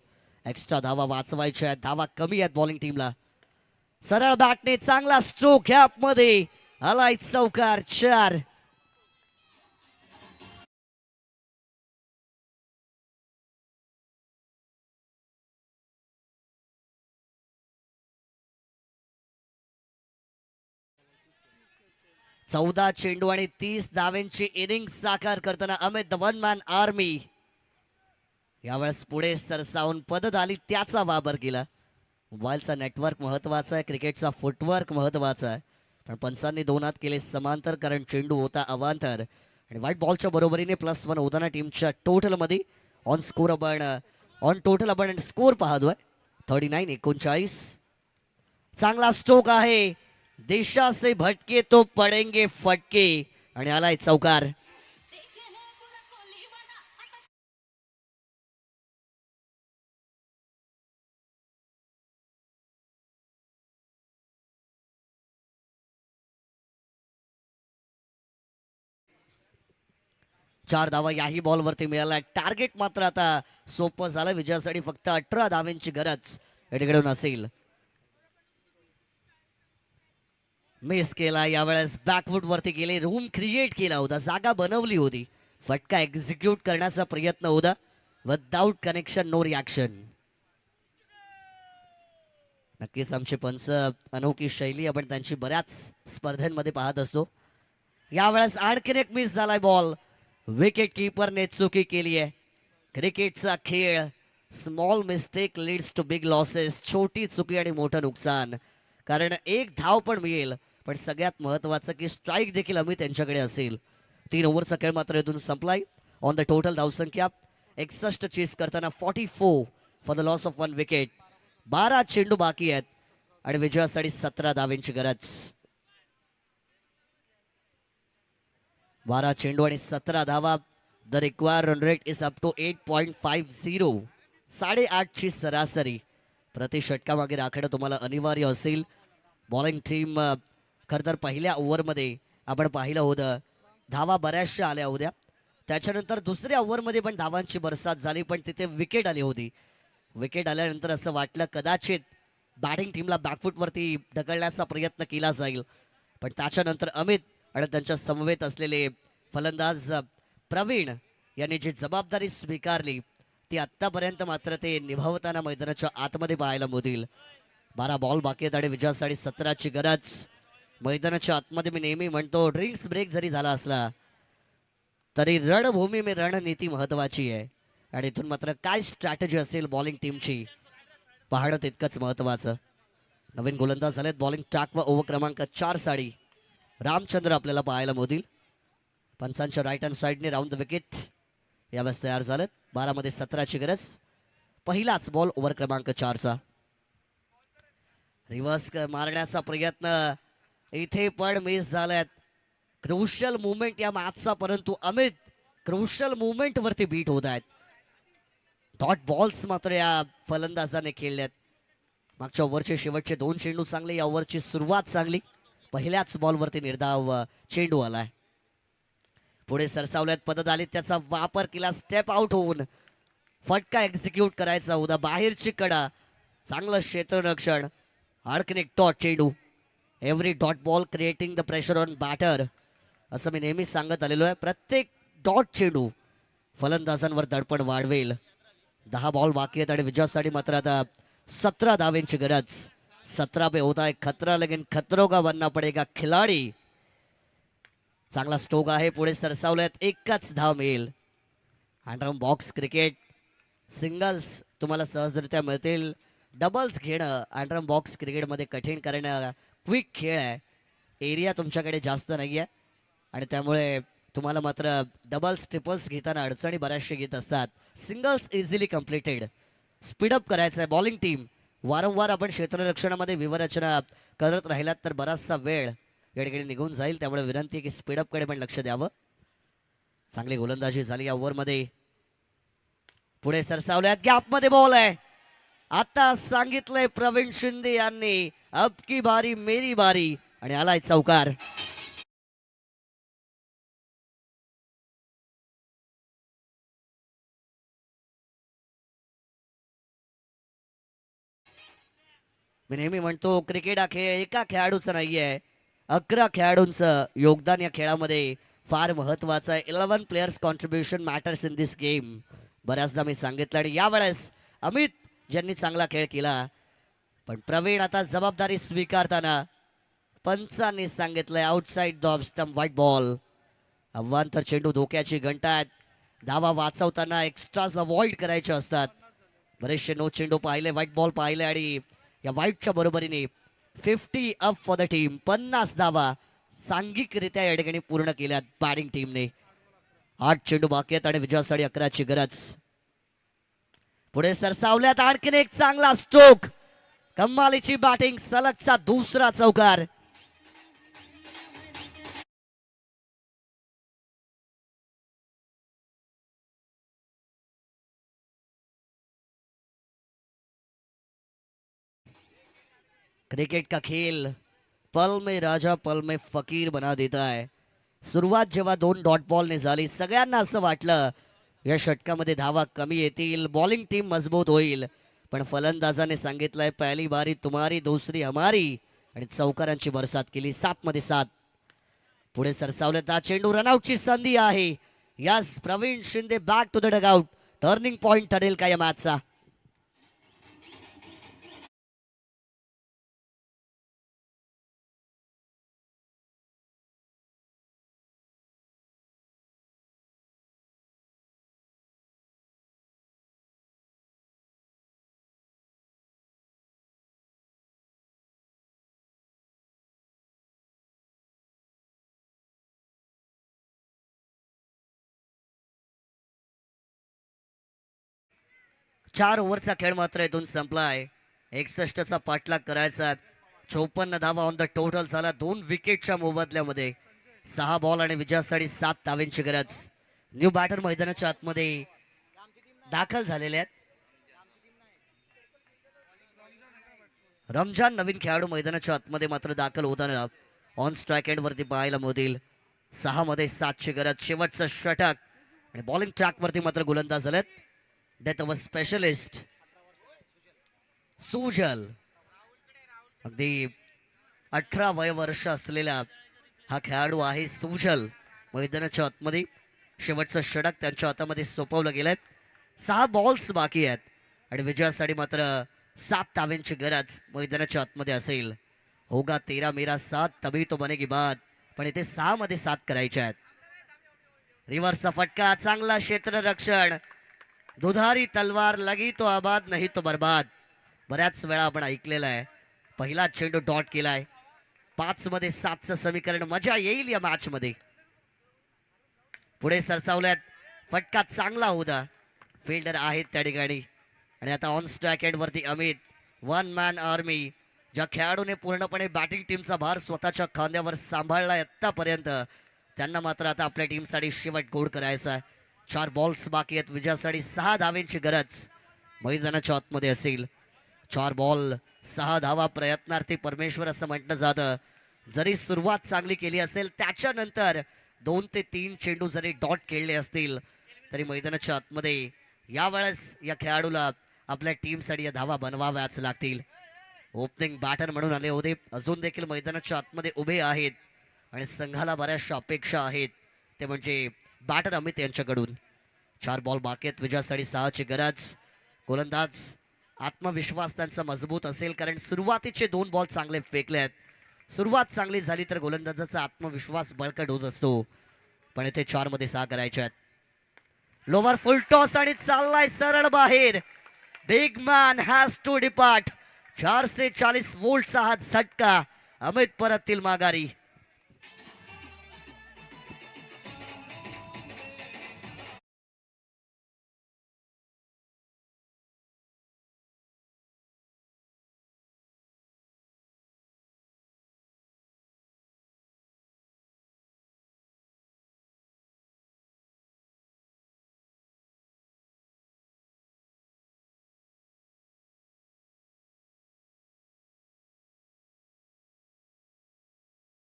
एक्स्ट्रा धावा वाचवायच्या आहेत, धावा कमी आहेत बॉलिंग टीमला. सरळ बॅटने चांगला स्ट्रोक गॅप मध्ये आलाय चौकार 4. चौदा चेंडू आणि 30 धावांची इनिंग साकार करताना Amit the one man army यावेळेस पुढे सरसावून पदत आली त्याचा वापर केला. मोबाईलचा नेटवर्क महत्वाचा आहे, क्रिकेटचा फुटवर्क महत्वाचा आहे, पण पंचांनी 2 हात केले समांतर कारण चेंडू होता अवांतर. आणि व्हाईट बॉलच्या बरोबरीने +1 होताना टीमच्या टोटलमध्ये ऑन टोटल आपण स्कोर पाहतोय 39-39. चांगला स्ट्रोक आहे, देशा से भटके तो पडेंगे फटके आणि आलाय चौकार. चार धावा याही बॉलवरती मिळाला. टार्गेट मात्र आता सोपं झालं. विजयासाठी फक्त 18 धावांची गरज एडकडून असेल. मिस केला यावेळेस, बॅकफुट वरती गेले, रूम क्रिएट केला होता, जागा बनवली होती, फटका एक्झिक्यूट करण्याचा प्रयत्न होता. Without connection no reaction. नक्कीच आमचे पंच अनोखी शैली आपण त्यांची बऱ्याच स्पर्धांमध्ये पाहत असतो. यावेळेस आणखीन एक मिस झालाय बॉल. विकेट कीपरने चुकी केली आहे. क्रिकेटचा खेळ, small mistake leads to big losses. छोटी चुकी आणि मोठं नुकसान, कारण एक धाव पण मिळेल, पण सगळ्यात महत्वाचं की स्ट्राईक देखील अमित त्यांच्याकडे असेल. 3 ओव्हरचा खेळ मात्र इथून संपलाय. ऑन द टोटल धावसंख्या 61 चेस करताना 44 for the loss of 1 wicket. 12 चेंडू बाकी आहेत आणि विजयासाठी 17 धावांची गरज. 12 चेंडू आणि 17 धावा. The require run rate is up to 8.50. 8.5ची सरासरी प्रति षटकामागे राखणं तुम्हाला अनिवार्य असेल. बॉलिंग टीम खरं तर पहिल्या ओव्हरमध्ये आपण पाहिलं होतं धावा बऱ्याचशा आल्या होत्या. त्याच्यानंतर दुसऱ्या ओव्हरमध्ये पण धावांची बरसात झाली, पण तिथे विकेट आली होती. विकेट आल्यानंतर असं वाटलं कदाचित बॅटिंग टीमला बॅकफुटवरती ढकलण्याचा प्रयत्न केला जाईल, पण त्याच्यानंतर अमित आणि त्यांच्या समवेत असलेले फलंदाज प्रवीण यांनी जी जबाबदारी स्वीकारली ती आत्तापर्यंत मात्र ते निभावताना मैदानाच्या आतमध्ये पाहायला मिळतील. 12 बॉल बाकी आहेत आणि विजयासाठी 17ची गरज. मैदानाच्या आतमध्ये मी नेहमी म्हणतो ड्रिंक्स ब्रेक जरी झाला असला तरी रणभूमी में रणनीती महत्वाची आहे, आणि इथून मात्र काय स्ट्रॅटेजी असेल बॉलिंग टीमची पाहणं तितकंच महत्वाचं. नवीन गोलंदाज झालेत बॉलिंग ट्रॅक व ओव्हर क्रमांक 4 साठी रामचंद्र आपल्याला पाहायला मिळतील. पंचांच्या राईट हँड साईडने राऊंड द विकेट यावेळेस तयार झालेत. 12 मध्ये 17ची गरज. पहिलाच बॉल ओव्हर क्रमांक 4चा. रिव्हर्स मारण्याचा प्रयत्न इथे पण मिस झालाय. क्रुशियल मुवमेंट या मॅचचा, परंतु अमित क्रुशियल मुवमेंट वरती बीट होत आहेत. डॉट बॉल्स मात्र या फलंदाजाने खेळल्यात. मागच्या ओव्हरचे शेवटचे 2 चेंडू चांगले, या ओव्हरची सुरुवात चांगली. पहिल्याच बॉलवरती निर्धाव चेंडू आलाय. पुढे सरसावल्यात पदत आली, त्याचा वापर केला. स्टेप आउट होऊन फटका एक्झिक्यूट करायचा होता. बाहेरची कडा, चांगलं क्षेत्ररक्षण. आणखीन एक डॉट चेंडू. Every dot ball creating the pressure on batter, असं मी नेहमी सांगत आलेलो आहे. प्रत्येक डॉट चेंडू फलंदाजांवर दडपण वाढवेल. 10 बॉल बाकी आहेत आणि विजयासाठी मात्र आता 17 धावांची गरज. 17 पे होता है खतरा, लेकिन खतरों का बनना पडेगा खिलाडी. चांगला स्ट्रोक आहे, पुढे सरसावल्यात, एकच धाव मिळेल. हँडरम बॉक्स क्रिकेट सिंगल्स तुम्हाला सहजरित्या मिळतील. डबल्स घेणं हँडरम बॉक्स क्रिकेटमध्ये कठीण, कारण क्विक खेळ आहे, एरिया तुमच्याकडे जास्त नाही आहे, आणि त्यामुळे तुम्हाला मात्र डबल्स ट्रिपल्स घेताना अडचणी बऱ्याचशा येत असतात. Singles easily completed. स्पीडअप करायचं आहे बॉलिंग टीम. वारंवार आपण क्षेत्ररक्षणामध्ये विवरचना करत राहिलात तर बराचसा वेळ या ठिकाणी निघून जाईल. त्यामुळे विनंती आहे की स्पीडअपकडे पण लक्ष द्यावं. चांगली गोलंदाजी झाली या ओव्हरमध्ये. पुढे सरसावल्यात, गॅपमध्ये बॉल आहे. आता सांगितलंय प्रवीण शिंदे यांनी अब की बारी मेरी बारी, आणि आलाय चौकार. मी नेहमी म्हणतो क्रिकेट हा खेळ एका खेळाडूचा नाहीये, 11 खेळाडूंचं योगदान या खेळामध्ये फार महत्वाचं आहे. 11 players contribution matters in this game. बऱ्याचदा मी सांगितलं आणि यावेळेस अमित ज्यांनी चांगला खेळ केला, पण प्रवीण आता जबाबदारी स्वीकारताना पंचांनी सांगितलंय outside the off stump white ball. अव्वांतर चेंडू धोक्याची घंटा आहेत. धावा वाचवताना एक्स्ट्राज अवॉइड करायचे असतात. बरेचसे नो चेंडू पाहिले, व्हाईट बॉल पाहिले आणि या व्हाईटच्या बरोबरीने 50 अप फॉर द टीम. 50 धावा सांघिकरित्या या ठिकाणी पूर्ण केल्यात बॅटिंग टीमने. 8 चेंडू बाकी आहेत आणि विजयासाठी 11ची गरज. पुढे सरसावल्यात आणखीन एक चांगला स्ट्रोक. कमालीची बॅटिंग, सलगचा दुसरा चौकार. क्रिकेट का खेल पल में राजा पल में फकीर बना देता है. सुरुवात जेव्हा 2 डॉट बॉलने झाली, सगळ्यांना असं वाटलं या षटकामध्ये धावा कमी येतील, बॉलिंग टीम मजबूत होईल. पण फलंदाजाने सांगितलंय पहिली बारी तुम्हारी दुसरी हमारी आणि चौकारांची बरसात केली. 7 मध्ये 7. पुढे सरसावल्यात. हा चेंडू रनआउटची संधी आहे. Yes, Praveen Shinde back to the dugout. Turning point ठरेल का या मॅचचा? चार ओव्हरचा खेळ मात्र इथून संपलाय. 61चा पाठलाग करायचा. 54 धावा ऑन द टोटल झाला 2 विकेटच्या मोबदल्यामध्ये. 6 बॉल आणि विजयासाठी 7 धावांची गरज. न्यू बॅटर मैदानाच्या आतमध्ये दाखल झालेले आहेत. रमजान नवीन खेळाडू मैदानाच्या आतमध्ये मात्र दाखल होताना ऑन स्ट्राईक एंड वरती पाहायला मिळतील. 6 मध्ये 7ची गरज. शेवटचं षटक आणि बॉलिंग ट्रॅक वरती मात्र गोलंदाज झालेत. डेथ ऑफ अ स्पेशलिस्ट सुजल. अगदी 18 वय वर्ष असलेला हा खेळाडू आहे सुजल. मैदानाच्या आतमध्ये शेवटचं षटक त्यांच्या हातामध्ये सोपवलं गेलंय. 6 बॉल्स बाकी आहेत आणि विजयासाठी मात्र 7 धावांची गरज मैदानाच्या आतमध्ये असेल. होगा 13 मेरा 7 तभी तो बनेगी बात. पण इथे 6 मध्ये 7 करायचे आहेत. रिव्हर्सचा फटका, चांगला क्षेत्ररक्षण. दुधारी तलवार लगी तो आबाद नाही तो बर्बाद. बऱ्याच वेळा आपण ऐकलेलं आहे. पहिला चेंडू डॉट केलाय. 5 मध्ये 7चं समीकरण. मजा येईल या मॅच मध्ये. पुढे सरसावल्यात. फटका चांगला होता. फिल्डर आहेत त्या ठिकाणी आणि आता ऑन स्ट्राईक एंड वरती अमित. 1 man army. ज्या खेळाडूने पूर्णपणे बॅटिंग टीमचा भार स्वतःच्या खांद्यावर सांभाळला आतापर्यंत, त्यांना मात्र आता आपल्या टीमसाठी शेवट गोड करायचा आहे. 4 बॉल्स बाकी आहेत. विजयासाठी 6 धावांची गरज मैदानाच्या आतमध्ये असेल. 4 बॉल 6 धावा. प्रयत्नार्थी परमेश्वर असं म्हटलं जातं. जरी सुरुवात चांगली केली असेल, त्याच्यानंतर 2 ते 3 चेंडू जरी डॉट खेळले असतील तरी मैदानाच्या आतमध्ये यावेळेस या खेळाडूला आपल्या टीमसाठी या धावा बनवाव्याच लागतील. ओपनिंग बॅटर म्हणून आले होते, अजून देखील मैदानाच्या आतमध्ये उभे आहेत आणि संघाला बऱ्याचशा अपेक्षा आहेत. ते म्हणजे बॅटर अमित यांच्याकडून. 4 बॉल बाकी आहेत. विजयासाठी 6ची गरज. गोलंदाज आत्मविश्वास त्यांचा मजबूत असेल, कारण सुरुवातीचे 2 बॉल चांगले फेकले आहेत. सुरुवात चांगली झाली तर गोलंदाजाचा आत्मविश्वास बळकट होत असतो. पण इथे 4 मध्ये 6 करायचे आहेत. लोवर फुल टॉस आणि चाललाय सरळ बाहेर. Big man has to depart. 440 वोल्टचा हा झटका. अमित परततील माघारी.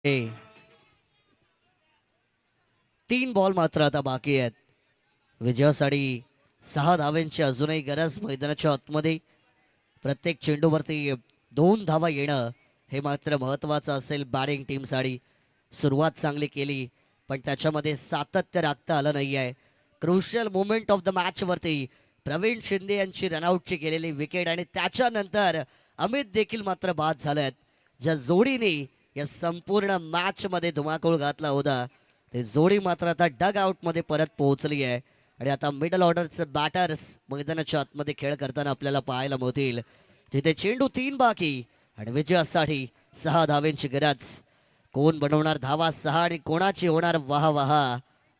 ए 3 बॉल मात्र आता बाकी आहेत. विजयासाठी 6 धावांची अजूनही गरज मैदानाच्या आतमध्ये. प्रत्येक चेंडूवरती 2 धावा येणं हे मात्र महत्त्वाचं असेल बॅटिंग टीमसाठी. सुरुवात चांगली केली पण त्याच्यामध्ये सातत्य राखता आलं नाही आहे. क्रुशियल मोमेंट ऑफ द मॅचवरती प्रवीण शिंदे यांची रनआउटची केलेली विकेट आणि त्याच्यानंतर अमित देखील मात्र बाद झालेत. ज्या जोडीने या संपूर्ण मॅचमध्ये धुमाकूळ घातला होता ते जोडी मात्र आता डग आउटमध्ये परत पोहोचली आहे. आणि आता मिडल ऑर्डरचे बॅटर्स मैदानाच्या आतमध्ये खेळ करताना आपल्याला पाहायला मिळतील. तिथे चेंडू 3 बाकी आणि विजयासाठी 6 धावेंची गरज. कोण बनवणार धावा 6 आणि कोणाची होणार वाह वाह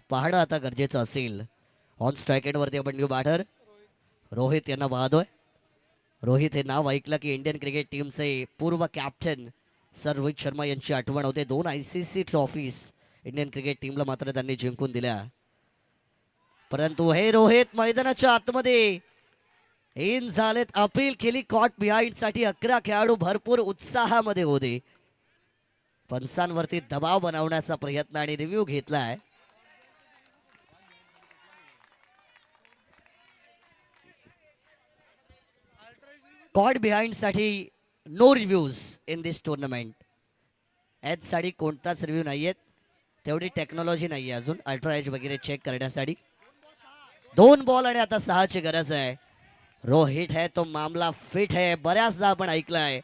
पाहणं आता गरजेचं असेल. ऑन स्ट्राईक एंडवरती आपण न्यू बॅटर रोहित यांना वाहतोय. रोहित हे नाव ऐकलं की इंडियन क्रिकेट टीमचे पूर्व कॅप्टन सर रोहित शर्मा यांची आठवण होते. 2 ICC ट्रॉफीज इंडियन क्रिकेट टीमला मात्र त्यांनी जिंकून दिल्या. परंतु हे रोहित मैदानाच्या आतमध्ये इन झालेत. अपील केली कॉट बिहाइंड साठी. 11 खेळाडू भरपूर उत्साहामध्ये होते. पंचांवरती दबाव बनवण्याचा प्रयत्न आणि रिव्ह्यू घेतलाय. कॉट बिहाइंड साठी no reviews in this tournament. Edge साठी कोणताच रिव्ह्यू नाहीयेत. तेवढी टेक्नॉलॉजी नाहीये अजून अल्ट्रा एज वगैरे चेक करण्यासाठी. 2 बॉल आणि आता 6ची गरज आहे. रोहित है तो मामला फिट है बऱ्याचदा आपण ऐकलाय.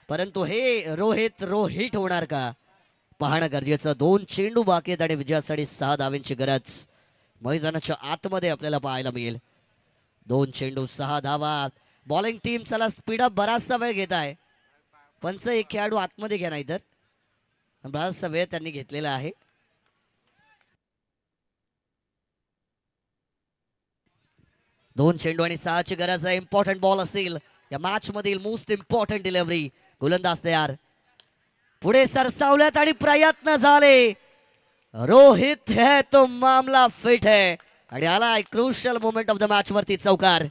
परंतु हे रोहित होणार का पाहणं गरजेचं. 2 चेंडू बाकी आहेत आणि विजयासाठी 6 धावेंची गरज मैदानाच्या आतमध्ये आपल्याला पाहायला मिळेल. 2 चेंडू 6 धावा. बॉलिंग टीम चला स्पीडअप बराचसा वेळ घेत आहे. पंच एक खेळाडू आतमध्ये घ्या नाही तर बराचसा वेळ त्यांनी घेतलेला आहे. दोन चेंडू आणि 6ची गरज आहे. इम्पॉर्टंट बॉल असेल या मॅच मधील मोस्ट इम्पॉर्टंट डिलिव्हरी. गोलंदाज तयार. पुढे सरसावल्यात आणि प्रयत्न झाले. रोहित है तो मामला फिट है आणि आला crucial moment of the match वरती चौकार.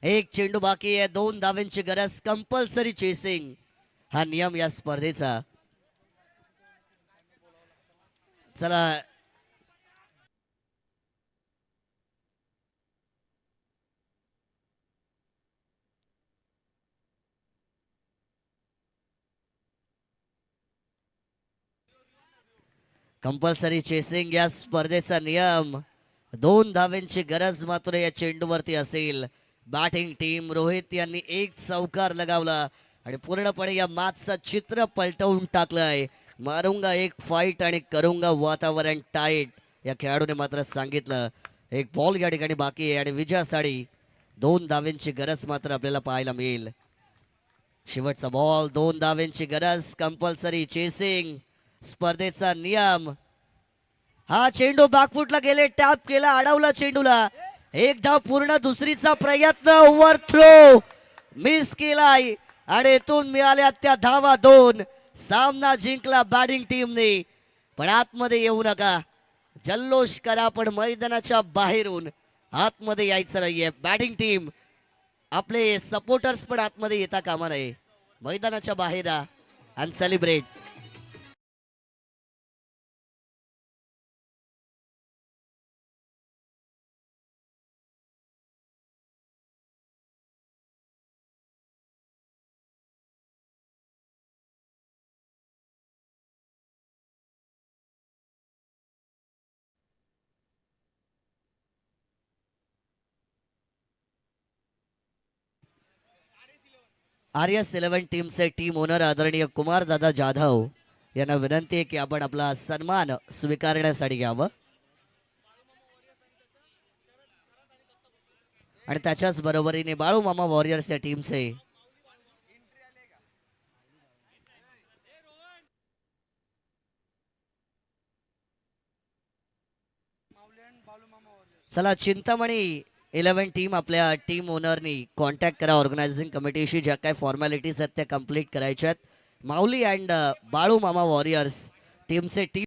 एक चेंडू बाकी आहे. 2 धावेंची गरज. कंपल्सरी चेसिंग हा नियम या स्पर्धेचा. चला कंपल्सरी चेसिंग या स्पर्धेचा नियम. 2 धावेंची गरज मात्र या चेंडूवरती असेल. बॅटिंग टीम रोहित यांनी एक चौकार लगावला आणि पूर्णपणे या मॅचचं चित्र पलटवून टाकलंय. मारूंगा एक फाईट आणि करूंगा वातावरण टाईट या खेळाडूने मात्र सांगितलं. एक बॉल या ठिकाणी बाकी आहे आणि विजयासाठी 2 धावेंची गरज मात्र आपल्याला पाहायला मिळेल. शेवटचा बॉल. 2 धावेंची गरज. कंपल्सरी चेसिंग स्पर्धेचा नियम. हा चेंडू बॅकफुटला गेले. टॅप केला. अडवला चेंडूला. एक धाव पूर्ण. दुसरीचा प्रयत्न. ओव्हर थ्रो मिस केलाय आणि इथून मिळाल्या त्या धावा 2. सामना जिंकला बॅटिंग टीमने. पण आतमध्ये येऊ नका. जल्लोष करा पण मैदानाच्या बाहेरून आतमध्ये यायचं नाहीये. बॅटिंग टीम आपले सपोर्टर्स पण आतमध्ये येता कामा नये. मैदानाच्या बाहेर आणि सेलिब्रेट. RS11 टीमचे टीम ओनर आदरणीय कुमार दादा जाधव यांना विनंती आहे की आपण आपला सन्मान स्वीकारण्यासाठी घ्यावं. आणि त्याच्याच बरोबरीने बाळू मामा वॉरियर्स या टीमचे चला चिंतामणी 11 टीम आपल्या टीम ओनरनी कॉन्टॅक्ट करा. ऑर्गनायझिंग कमिटीशी ज्या काही फॉर्मॅलिटीज आहेत त्या कम्प्लीट करायच्या आहेत. माऊली अँड बाळू मामा वॉरियर्स टीमचे टीम